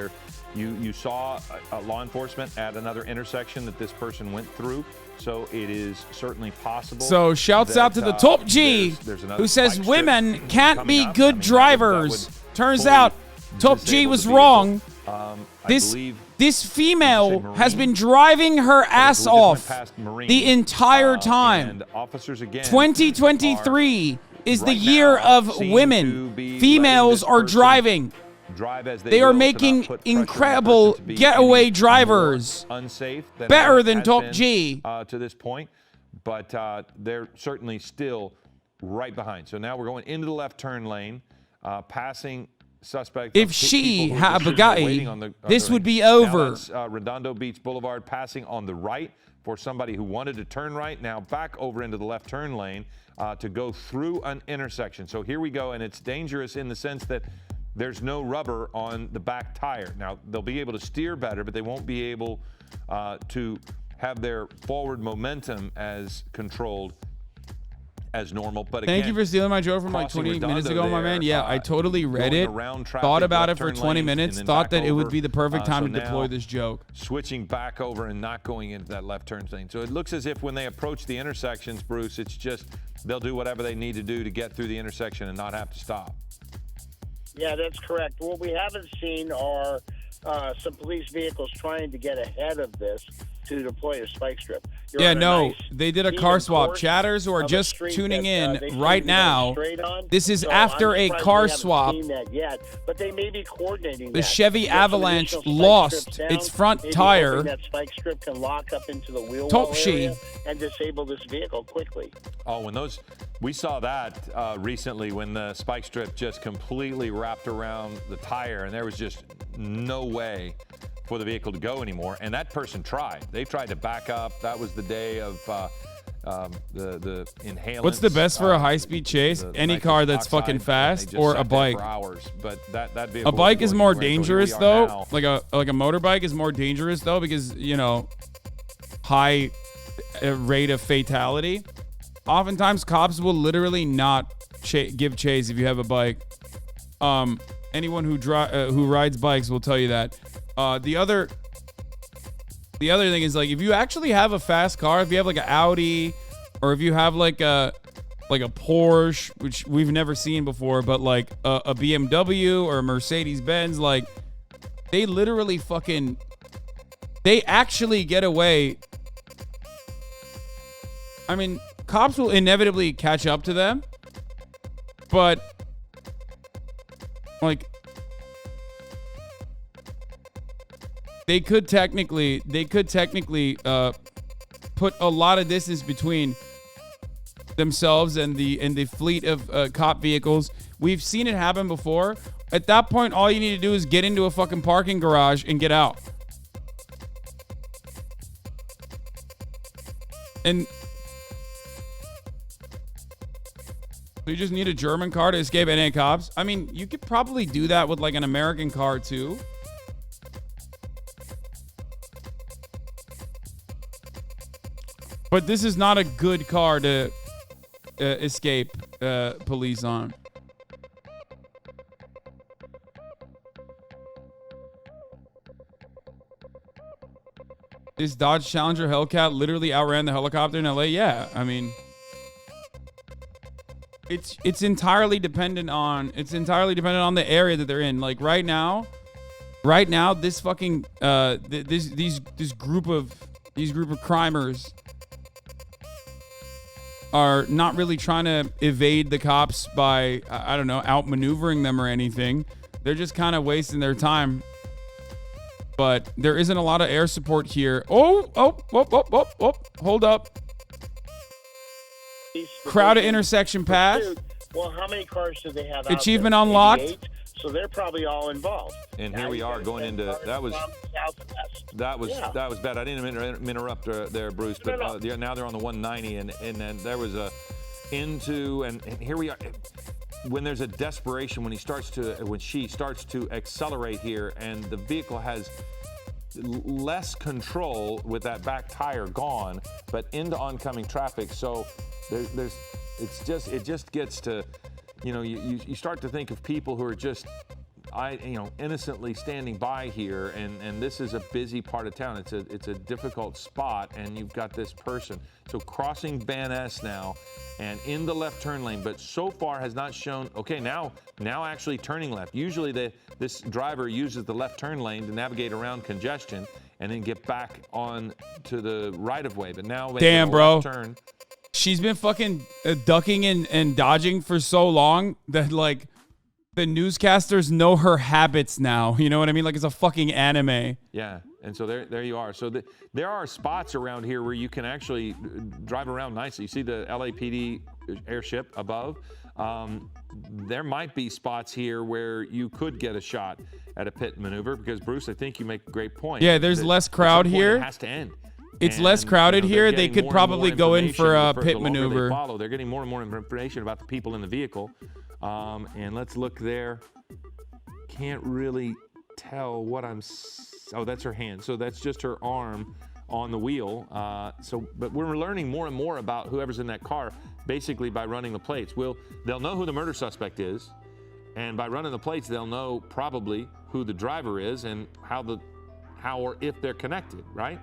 You saw law enforcement at another intersection that this person went through, so it is certainly possible. So shouts that, out to the Top G, there's another who says spike strip women can't coming be up. good I mean, drivers. that would Turns fully out Top G disable was the vehicle. wrong. I This believe female Marine? has been driving her ass just went off past Marine, the entire time. And officers again 2023 is the right year now of seem women. to be Females letting are this person driving. drive as They will are to not making put pressure on that incredible person to be getaway any more drivers. unsafe than Better it than has Top been, G. to this point, but they're certainly still right behind. So now we're going into the left turn lane, passing suspect. If of she people who had a are Bugatti, waiting on the this would lane. be Now over. that's, Redondo Beach Boulevard passing on the right for somebody who wanted to turn right. Now back over into the left turn lane to go through an intersection. So here we go, and it's dangerous in the sense that there's no rubber on the back tire. Now they'll be able to steer better, but they won't be able to have their forward momentum as controlled as normal. But again, Thank you for stealing my joke from like crossing 20 minutes Redondo ago, my man. there, Yeah, I totally read going it, around traffic, thought about it left for turn 20 lanes, minutes, and then thought back that it would over. be the perfect time So to deploy now this joke. switching back over and not going into that left turn lane. So it looks as if when they approach the intersections, Bruce, it's just they'll do whatever they need to do to get through the intersection and not have to stop. Yeah, that's correct. What we haven't seen are some police vehicles trying to get ahead of this to deploy a spike strip. You're Yeah, on a no, nice they did a even car swap. course Chatters who are of a just street tuning that, in they seem right to be now, going straight on. this is So after I'm a surprised car we haven't swap. seen that yet, but they may be coordinating The that. Chevy Get some Avalanche additional spike lost strips down, its front maybe tire. hoping that spike strip can lock up into the wheel Top well she. area and disable this vehicle quickly. Oh, we saw that recently when the spike strip just completely wrapped around the tire, and there was just no way for the vehicle to go anymore. And that person tried. They tried to back up. That was the day of the inhalants. What's the best for a high-speed chase? the Any nitrous car that's oxide, fucking and they fast, just or sat a there bike. for hours. But that vehicle A bike was is going more anywhere. So here we dangerous are though. now. Like a motorbike is more dangerous though because high rate of fatality. Oftentimes cops will literally not give chase if you have a bike. Anyone who rides bikes will tell you that. The other thing is like if you actually have a fast car, if you have like an Audi, or if you have like a Porsche, which we've never seen before, but like a BMW or a Mercedes-Benz, like they literally they actually get away. I mean, cops will inevitably catch up to them, but like they could technically put a lot of distance between themselves and the fleet of cop vehicles. We've seen it happen before. At that point, all you need to do is get into a fucking parking garage and get out. And you just need a German car to escape any cops. I mean, you could probably do that with like an American car too. But this is not a good car to escape police on. This Dodge Challenger Hellcat literally outran the helicopter in LA. Yeah, I mean, it's entirely dependent on the area that they're in. Like right now, this fucking this group of crimers are not really trying to evade the cops by I don't know, outmaneuvering them or anything. They're just kind of wasting their time. But there isn't a lot of air support here. Oh, hold up. Crowded intersection path. Well, how many cars do they have? Achievement out there? unlocked. 88? So they're probably all involved. And here we are going into that was bad. I didn't interrupt there, Bruce, but now they're on the 190, and then there was a into and here we are. When there's a desperation, when she starts to accelerate here, and the vehicle has less control with that back tire gone, but into oncoming traffic. So it just gets to, you start to think of people who are just, innocently standing by here, and this is a busy part of town. It's a difficult spot, and you've got this person. So crossing Van Ness now, and in the left turn lane, but so far has not shown. Okay, now actually turning left. Usually this driver uses the left turn lane to navigate around congestion and then get back on to the right of way. But now, damn, bro, turn. She's been fucking ducking and dodging for so long that like the newscasters know her habits now. You know what I mean? Like it's a fucking anime. Yeah, and so there you are. So there are spots around here where you can actually drive around nicely. You see the LAPD airship above. There might be spots here where you could get a shot at a pit maneuver because, Bruce, I think you make a great point. Yeah, there's less crowd here. It has to end. It's less crowded here. They could probably go in for a pit maneuver. They're getting more and more information about the people in the vehicle. And let's look there. Can't really tell what oh, that's her hand. So that's just her arm on the wheel. But we're learning more and more about whoever's in that car, basically by running the plates. They'll know who the murder suspect is, and by running the plates, they'll know probably who the driver is and how or if they're connected, right?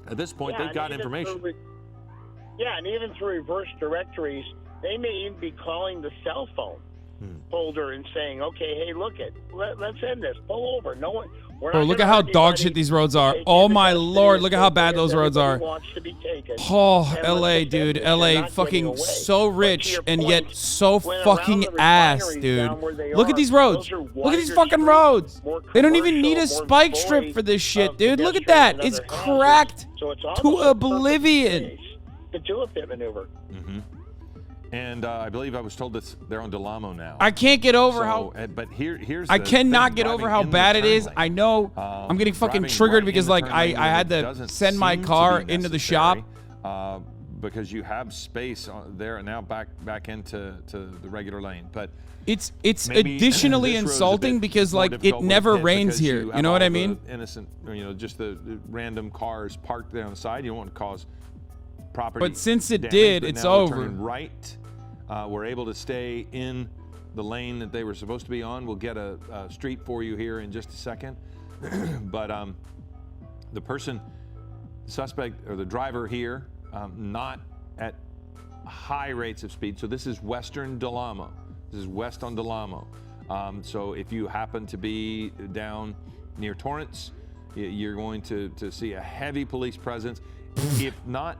At this point, they've got information. And even through reverse directories, they may even be calling the cell phone holder and saying, "Okay, hey, let's end this. Pull over. No one." Bro, look at how dog shit these roads are. Oh my lord, look at how bad those roads are. Oh, LA, dude. LA fucking so rich and yet so fucking ass, dude. Look at these roads. Look at these fucking roads. They don't even need a spike strip for this shit, dude. Look at that. It's cracked to oblivion. To do a pit maneuver. And I believe I was told that they're on Del Amo now. I can't get over how. But here's. I cannot get over how bad it is. I know I'm getting fucking triggered because like I had to send my car into the shop. Because you have space there and now back into the regular lane, but it's additionally insulting because like it never rains here. You know what I mean? Innocent, just the random cars parked there on the side. You don't want to cause property. But since it damage, did, but it's now over. Turning right. We're able to stay in the lane that they were supposed to be on. We'll get a street for you here in just a second. But the suspect or the driver here, not at high rates of speed. So this is Western Del Amo. This is west on Del Amo. So if you happen to be down near Torrance, you're going to see a heavy police presence. If not,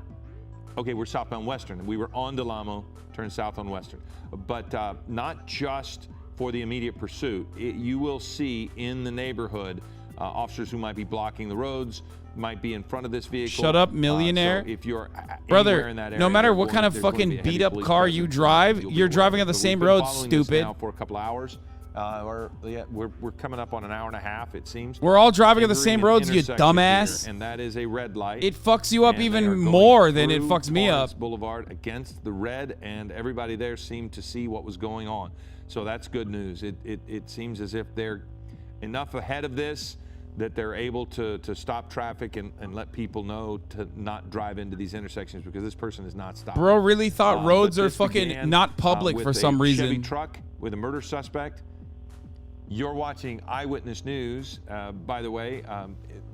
okay, we're southbound Western. We were on Del Amo, turned south on Western. But not just for the immediate pursuit. You will see in the neighborhood officers who might be blocking the roads, might be in front of this vehicle. Shut up, millionaire. So if you're brother, in that area, no matter what kind of fucking beat up car you drive, you're driving on the same road, stupid. Now for a couple hours. We're coming up on an hour and a half, it seems. We're all driving on the same roads, you dumbass. Here, and that is a red light. It fucks you up even more than it fucks me up. Boulevard against the red, and everybody there seemed to see what was going on. So that's good news. It seems as if they're enough ahead of this that they're able to stop traffic and let people know to not drive into these intersections because this person is not stopping. Bro really thought roads are fucking not public for some reason. Chevy truck with a murder suspect You're watching Eyewitness News. By the way,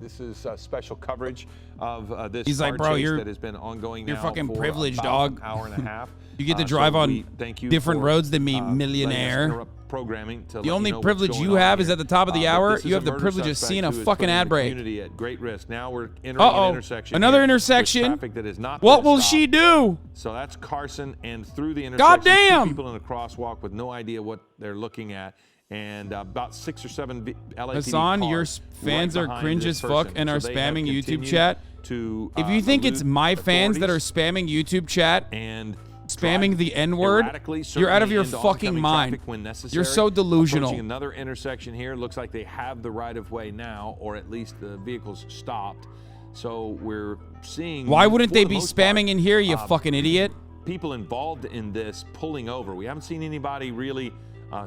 this is special coverage of this He's car like, bro, chase you're- that has been ongoing you're now fucking for privileged, about dog. an hour and a half. You get to So drive on we thank you different for, roads than me, letting us millionaire. interrupt programming to The let only you know what's privilege going you on have here. is at the top of the But hour, this is you have a the murder privilege of suspect seeing a who is fucking putting ad the break. community at great risk. Now we're entering Uh-oh. an intersection. Another here with intersection. traffic that is not What gonna will stop. she do? So that's Carson, and through the intersection, Goddamn! 2 people in a crosswalk with no idea what they're looking at, and about 6 or 7 LAPD Hassan, cars your fans right are behind cringe this as fuck person. and are So they have spamming YouTube continued chat. To, If you think it's elude my fans that are authorities spamming YouTube chat, and spamming drive the N-word, erratically, you're out of certainly your into fucking oncoming mind. traffic when necessary. You're so delusional. Approaching another intersection here. Looks like they have the right of way now, or at least the vehicle's stopped. So we're seeing. Why wouldn't for they the be most part, spamming in here, you fucking idiot? people involved in this pulling over. We haven't seen anybody really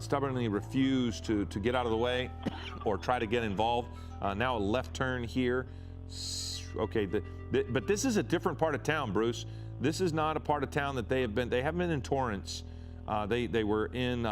stubbornly refuse to get out of the way or try to get involved. Now a left turn here. Okay, but this is a different part of town, Bruce. This is not a part of town that they have been. They haven't been in Torrance. They were in.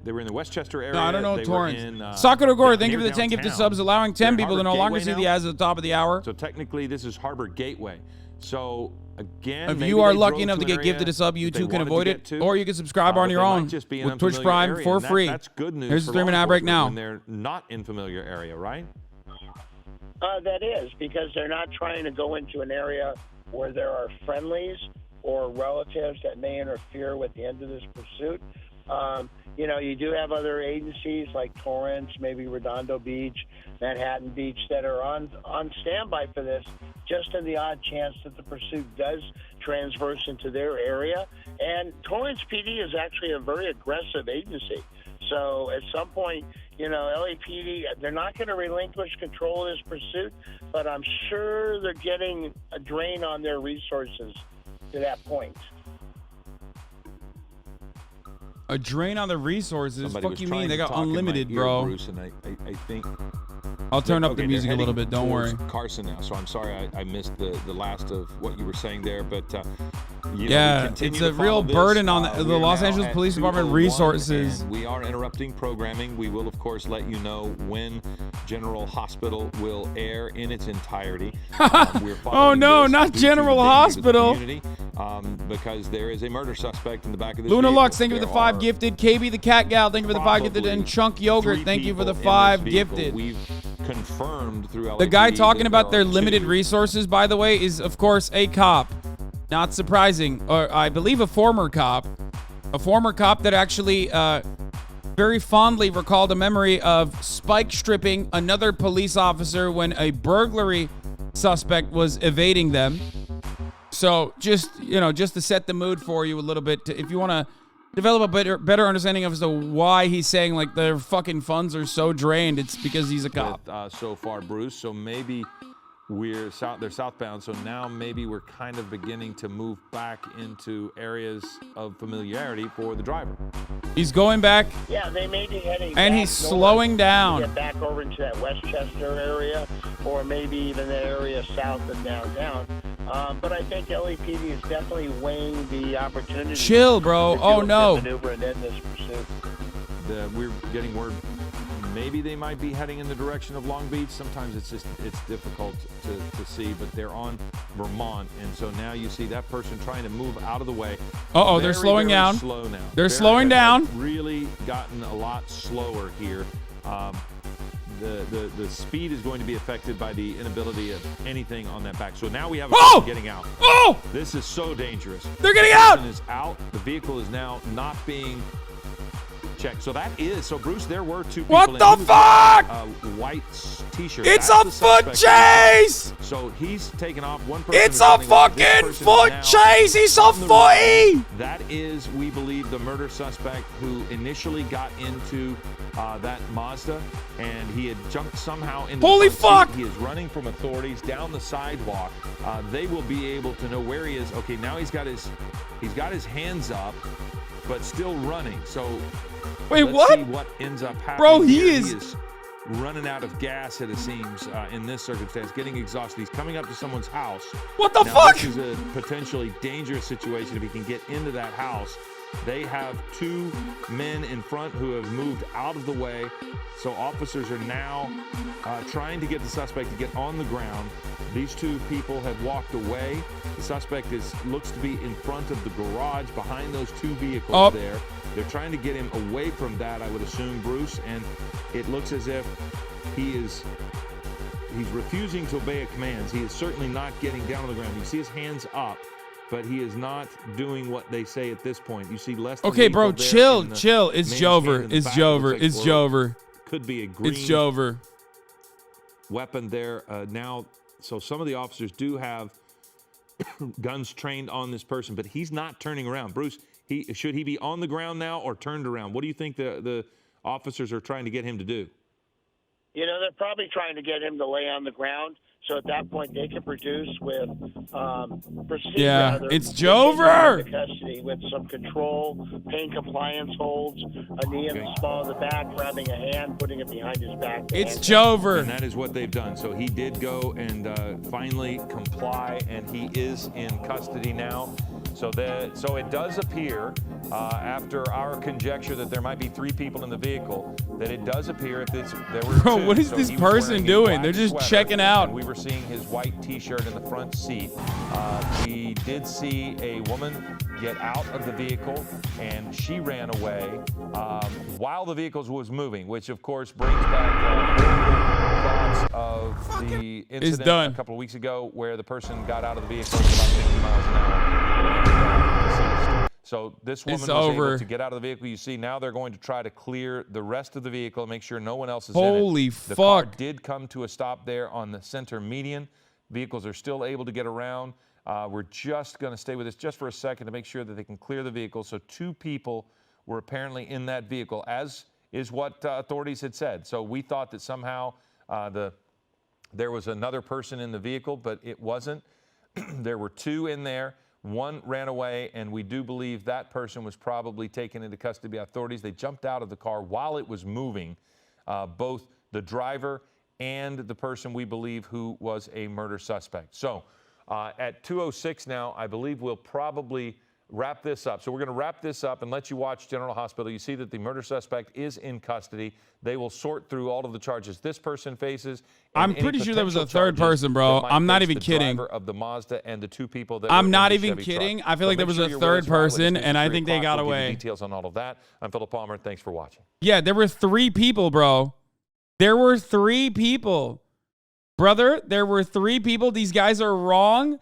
They were in the Westchester area. No, I don't know They were Torrance. in, Sakura Gore, down thank you near for the 10 gifted downtown. subs, allowing 10 They're people to no Harbor longer Gateway see the now. ads at the top of the hour. So technically, this is Harbor Gateway. So again, If maybe you are they lucky drove enough to an get area gifted a sub, that you they too can wanted to avoid get it, to, or you can subscribe but on your they own might just be in with Twitch unfamiliar Prime area, for and free. That's good news. Here's the for streaming law ad break enforcement now. when they're not in familiar area, right? That is, because they're not trying to go into an area where there are friendlies or relatives that may interfere with the end of this pursuit. You do have other agencies like Torrance, maybe Redondo Beach, Manhattan Beach, that are on standby for this, just in the odd chance that the pursuit does transverse into their area. And Torrance PD is actually a very aggressive agency. So at some point, LAPD, they're not going to relinquish control of this pursuit, but I'm sure they're getting a drain on their resources to that point. A drain on the resources? Somebody Fuck was you trying mean? They to got talk in my unlimited, ear, bro. Bruce, and I think I'll turn up the okay, music a they're little heading bit, don't worry. towards Carson now, so I'm sorry I missed the last of what you were saying there, but we Yeah, continue it's to a real follow this. burden on the We're Los now Angeles at Police Department 2:01, resources. and we are interrupting programming. We will, of course, let you know when General Hospital will air in its entirety. We're Oh following no, this not due to General the danger to the Hospital. community, because there is a murder suspect in the back of this Luna vehicle. Lux, thank you for the There 5 are gifted. KB the Cat Gal, thank you for the 5 gifted. And probably Chunk Yogurt, 3 thank you for the people in 5 this vehicle. gifted. We've confirmed through The guy LAPD talking that about there their are limited 2 resources, by the way, is of course a cop. Not surprising. Or I believe a former cop. A former cop that actually very fondly recalled a memory of spike stripping another police officer when a burglary suspect was evading them. So just to set the mood for you a little bit, if you want to develop a better understanding of as to why he's saying like their fucking funds are so drained, it's because he's a cop. so far, Bruce. So maybe they're southbound. So now maybe we're kind of beginning to move back into areas of familiarity for the driver. He's going back. Yeah, they may be heading And back he's north slowing to down. get back over into that Westchester area, or maybe even the area south of downtown. But I think LAPD is definitely weighing the opportunity. Chill, bro. to do Oh a no. maneuver and end this pursuit. We're getting word maybe they might be heading in the direction of Long Beach. Sometimes it's difficult to see, but they're on Vermont, and so now you see that person trying to move out of the way. Uh-oh, they're slowing very down. Slow now. They're slowing down. Really gotten a lot slower here. The speed is going to be affected by the inability of anything on that back. So now we have a person getting out. Oh! This is so dangerous. They're getting The out! person is out. The vehicle is now not being checked. So Bruce, there were 2 people. What in. the He was fuck? wearing a white t-shirt. It's That's a the foot suspect. chase! So he's taken off. One person. It's is a running away. This fucking person is foot now chase! He's a on the run. footy! That is, we believe, the murder suspect who initially got into that Mazda, and he had jumped somehow into Holy the front fuck! seat. He is running from authorities down the sidewalk. They will be able to know where he is. Okay, now he's got his hands up, but still running. So Wait, let's what? see what ends up happening. Bro, he here. is running out of gas, it seems, in this circumstance, getting exhausted. He's coming up to someone's house. What the Now, fuck? This is a potentially dangerous situation if he can get into that house. They have two men in front who have moved out of the way. So officers are now trying to get the suspect to get on the ground. These two people have walked away. The suspect looks to be in front of the garage behind those two vehicles there. They're trying to get him away from that, I would assume, Bruce, and it looks as if he's refusing to obey commands. He is certainly not getting down on the ground. You see his hands up, but he is not doing what they say at this point. You see less than okay, bro, chill. It's Jover. It's Jover. It's Jover. Could be a green weapon there now. So some of the officers do have guns trained on this person, but he's not turning around. Bruce, should he be on the ground now or turned around? What do you think the officers are trying to get him to do? You know, they're probably trying to get him to lay on the ground, so at that point they can produce with it's Jover. Custody with some control, pain compliance holds, a knee in the small of the back, grabbing a hand, putting it behind his back. It's Jover. And that is what they've done. So he did go and finally comply, and he is in custody now. So it does appear, after our conjecture that there might be three people in the vehicle, that it does appear there were Bro, two. what is this person doing? They're just checking out. And we were seeing his white T-shirt in the front seat. We did see a woman get out of the vehicle, and she ran away while the vehicle was moving, which of course brings back thoughts of the incident a couple of weeks ago where the person got out of the vehicle at about 50 miles an hour. So this woman was able to get out of the vehicle. You see, now they're going to try to clear the rest of the vehicle and make sure no one else is in it. Holy fuck. The car did come to a stop there on the center median. Vehicles are still able to get around. We're just going to stay with this just for a second to make sure that they can clear the vehicle. So two people were apparently in that vehicle, as is what authorities had said. So we thought that somehow there was another person in the vehicle, but it wasn't. There were two in there. One ran away, and we do believe that person was probably taken into custody by authorities. They jumped out of the car while it was moving, both the driver and the person we believe who was a murder suspect. So at 2:06 now, I believe we'll probably wrap this up. So we're going to wrap this up and let you watch General Hospital. You see that the murder suspect is in custody. They will sort through all of the charges this person faces. I'm pretty sure there was a third person, bro. I'm not even kidding. The driver of the Mazda and the two people that I'm not even kidding. I feel like there was a third person, and I think they got away. Details on all of that. I'm Philip Palmer. Thanks for watching. Yeah, there were three people, bro. There were three people. Brother, there were three people. These guys are wrong.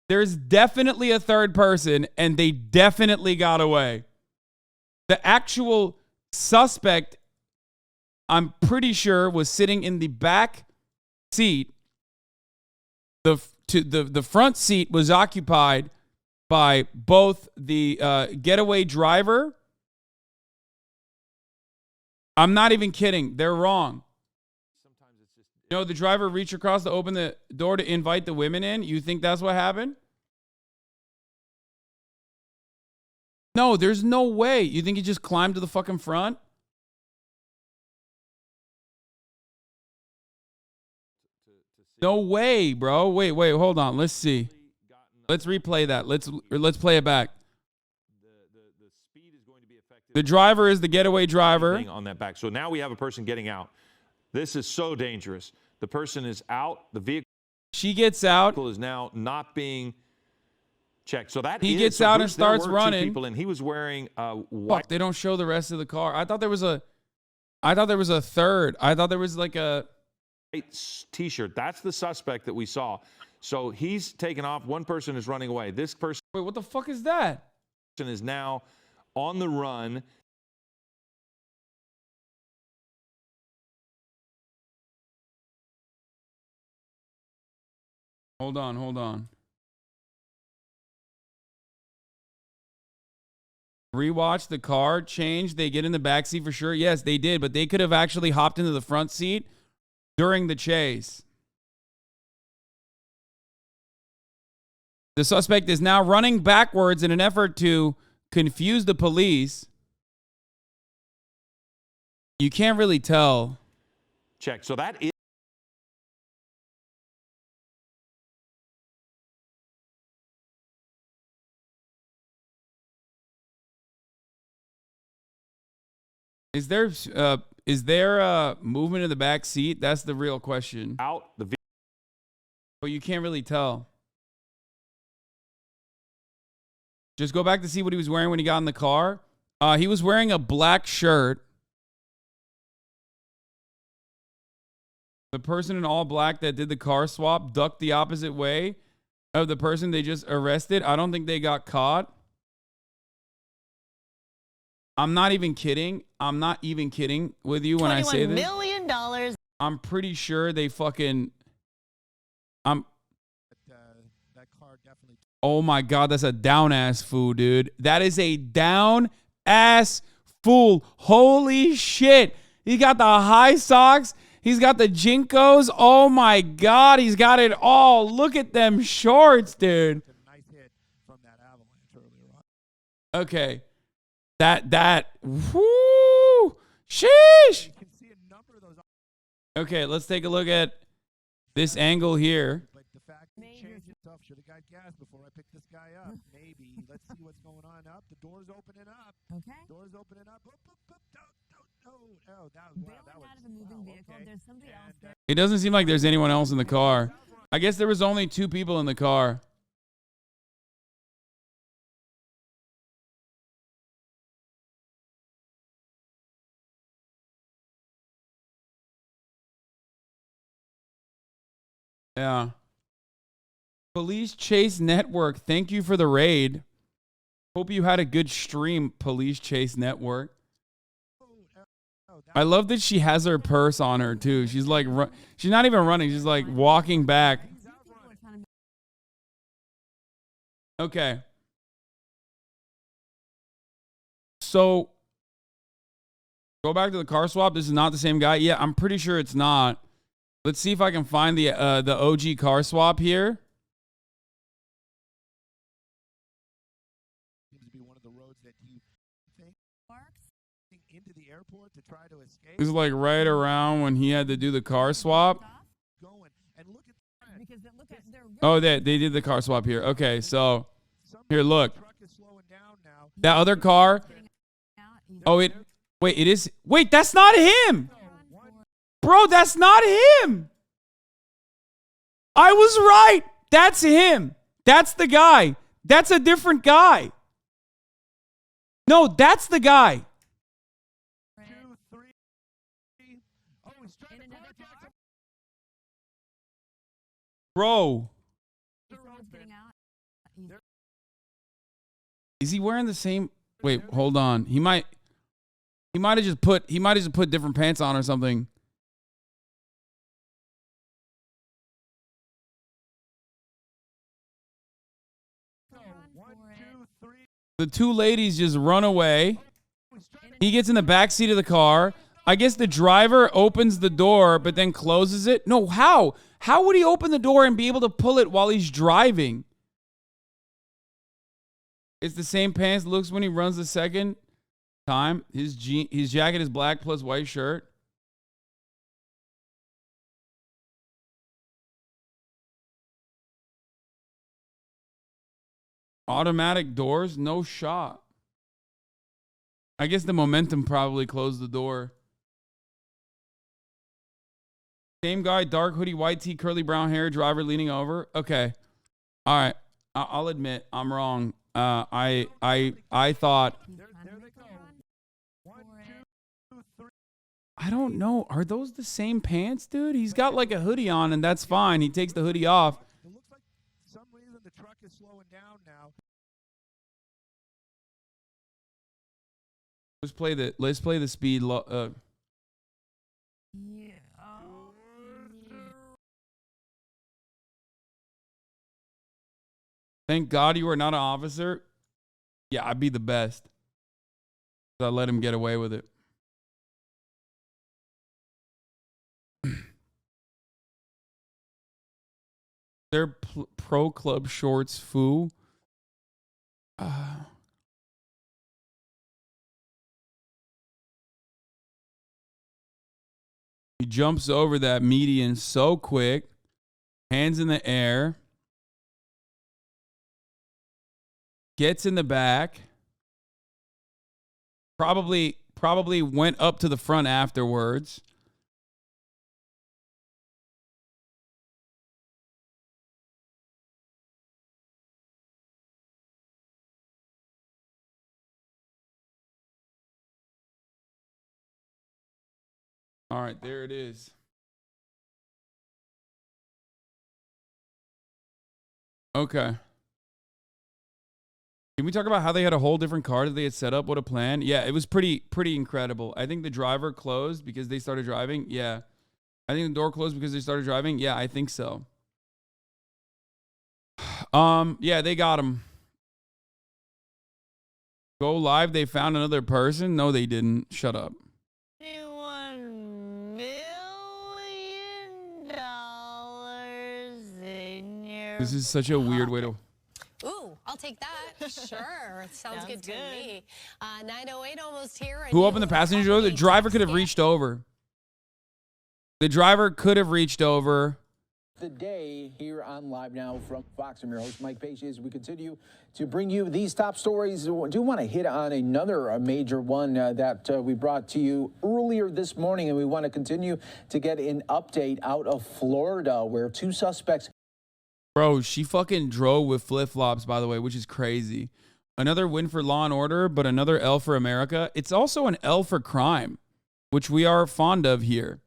There's definitely a third person, and they definitely got away. The actual suspect, I'm pretty sure, was sitting in the back seat. The front seat was occupied by both the getaway driver. I'm not even kidding. They're wrong. You know, the driver reached across to open the door to invite the women in. You think that's what happened? No, there's no way. You think he just climbed to the fucking front? No way, bro. Wait, hold on. Let's see. Let's replay that. Let's play it back. The driver is the getaway driver. On that back. So now we have a person getting out. This is so dangerous. The person is out. The vehicle. She gets out. Is now not being checked. So that he gets out and starts running. People, and he was wearing white. Fuck, they don't show the rest of the car. I thought there was a third. I thought there was like a white T-shirt. That's the suspect that we saw. So he's taken off. One person is running away. This person. Wait, what the fuck is that? Is now on the run. Hold on. Rewatch the car change. They get in the backseat for sure. Yes, they did, but they could have actually hopped into the front seat during the chase. The suspect is now running backwards in an effort to confuse the police. You can't really tell. Check. So that is. Is there movement in the back seat? That's the real question. Out the But you can't really tell. Just go back to see what he was wearing when he got in the car. He was wearing a black shirt. The person in all black that did the car swap ducked the opposite way of the person they just arrested. I don't think they got caught. I'm not even kidding. I'm not even kidding with you when I say this. $21 million. I'm pretty sure they fucking... That car definitely. Oh my God, that's a down ass fool, dude. That is a down ass fool. Holy shit. He got the high socks. He's got the Jinkos. Oh my God, he's got it all. Look at them shorts, dude. A nice hit from that avalanche earlier on. Okay. Whoo, sheesh. You can see a number of those. Okay, let's take a look at this angle here. But the fact that he changed himself, should have got gas before I picked this guy up. Maybe. Let's see what's going on up. The door's opening up. Okay. Door's opening up. Boop, boop, boop. Oh, that was Bailing out of a moving vehicle. okay. There's somebody else there. It doesn't seem like there's anyone else in the car. I guess there was only 2 people in the car. Yeah. Police Chase Network, thank you for the raid. Hope you had a good stream, Police Chase Network. I love that she has her purse on her too. She's like, she's not even running. She's like walking back. Okay. So go back to the car swap. This is not the same guy. Yeah, I'm pretty sure it's not. Let's see if I can find the OG car swap here. Seems to be one of the roads that you think into the airport to try to escape. This is like right around when he had to do the car swap. Going and look at Because look at their Oh, they did the car swap here. Okay, so here, look. truck is slowing down now. That other car. Oh, it is. Wait, that's not him. Bro, that's not him. I was right. That's him. That's the guy. That's a different guy. No, that's the guy. 2, 3. Oh, he's trying to carjack Bro, He's getting out. is he wearing the same? Wait, hold on. He might have just put different pants on or something. The 2 ladies just run away. He gets in the back seat of the car. I guess the driver opens the door but then closes it. No, how? How would he open the door and be able to pull it while he's driving? It's the same pants looks when he runs the second time. His jacket is black plus white shirt. Automatic doors, no shot. I guess the momentum probably closed the door. Same guy, dark hoodie, white tee, curly brown hair, driver leaning over. Okay. All right. I'll admit I'm wrong. I thought I don't know. Are those the same pants, dude? He's got like a hoodie on and that's fine. He takes the hoodie off. It looks like for some reason the truck is slowing down now. Let's play the speed Yeah. Thank God you are not an officer. Yeah, I'd be the best. I let him get away with it. They're pro club shorts, foo. He jumps over that median so quick. Hands in the air. Gets in the back. Probably probably went up to the front afterwards. All right, there it is. Okay. Can we talk about how they had a whole different car that they had set up? What a plan. Yeah, it was pretty incredible. I think the driver closed because they started driving. Yeah. I think the door closed because they started driving. Yeah, I think so. Yeah, they got him. Go live, they found another person? No, they didn't. Shut up. $1 million in your This is such a weird way to... Ooh, I'll take that. Sure. Sounds good to me. 9:08 almost here. Who opened the passenger door? The driver could have reached over. The driver could have reached over. The day here on Live Now from Fox. I'm your host, Mike Pacey, as we continue to bring you these top stories. I do want to hit on another major one that we brought to you earlier this morning, and we want to continue to get an update out of Florida, where two suspects. Bro, she fucking drove with flip-flops, by the way, which is crazy. Another win for Law and Order, but another L for America. It's also an L for crime, which we are fond of here.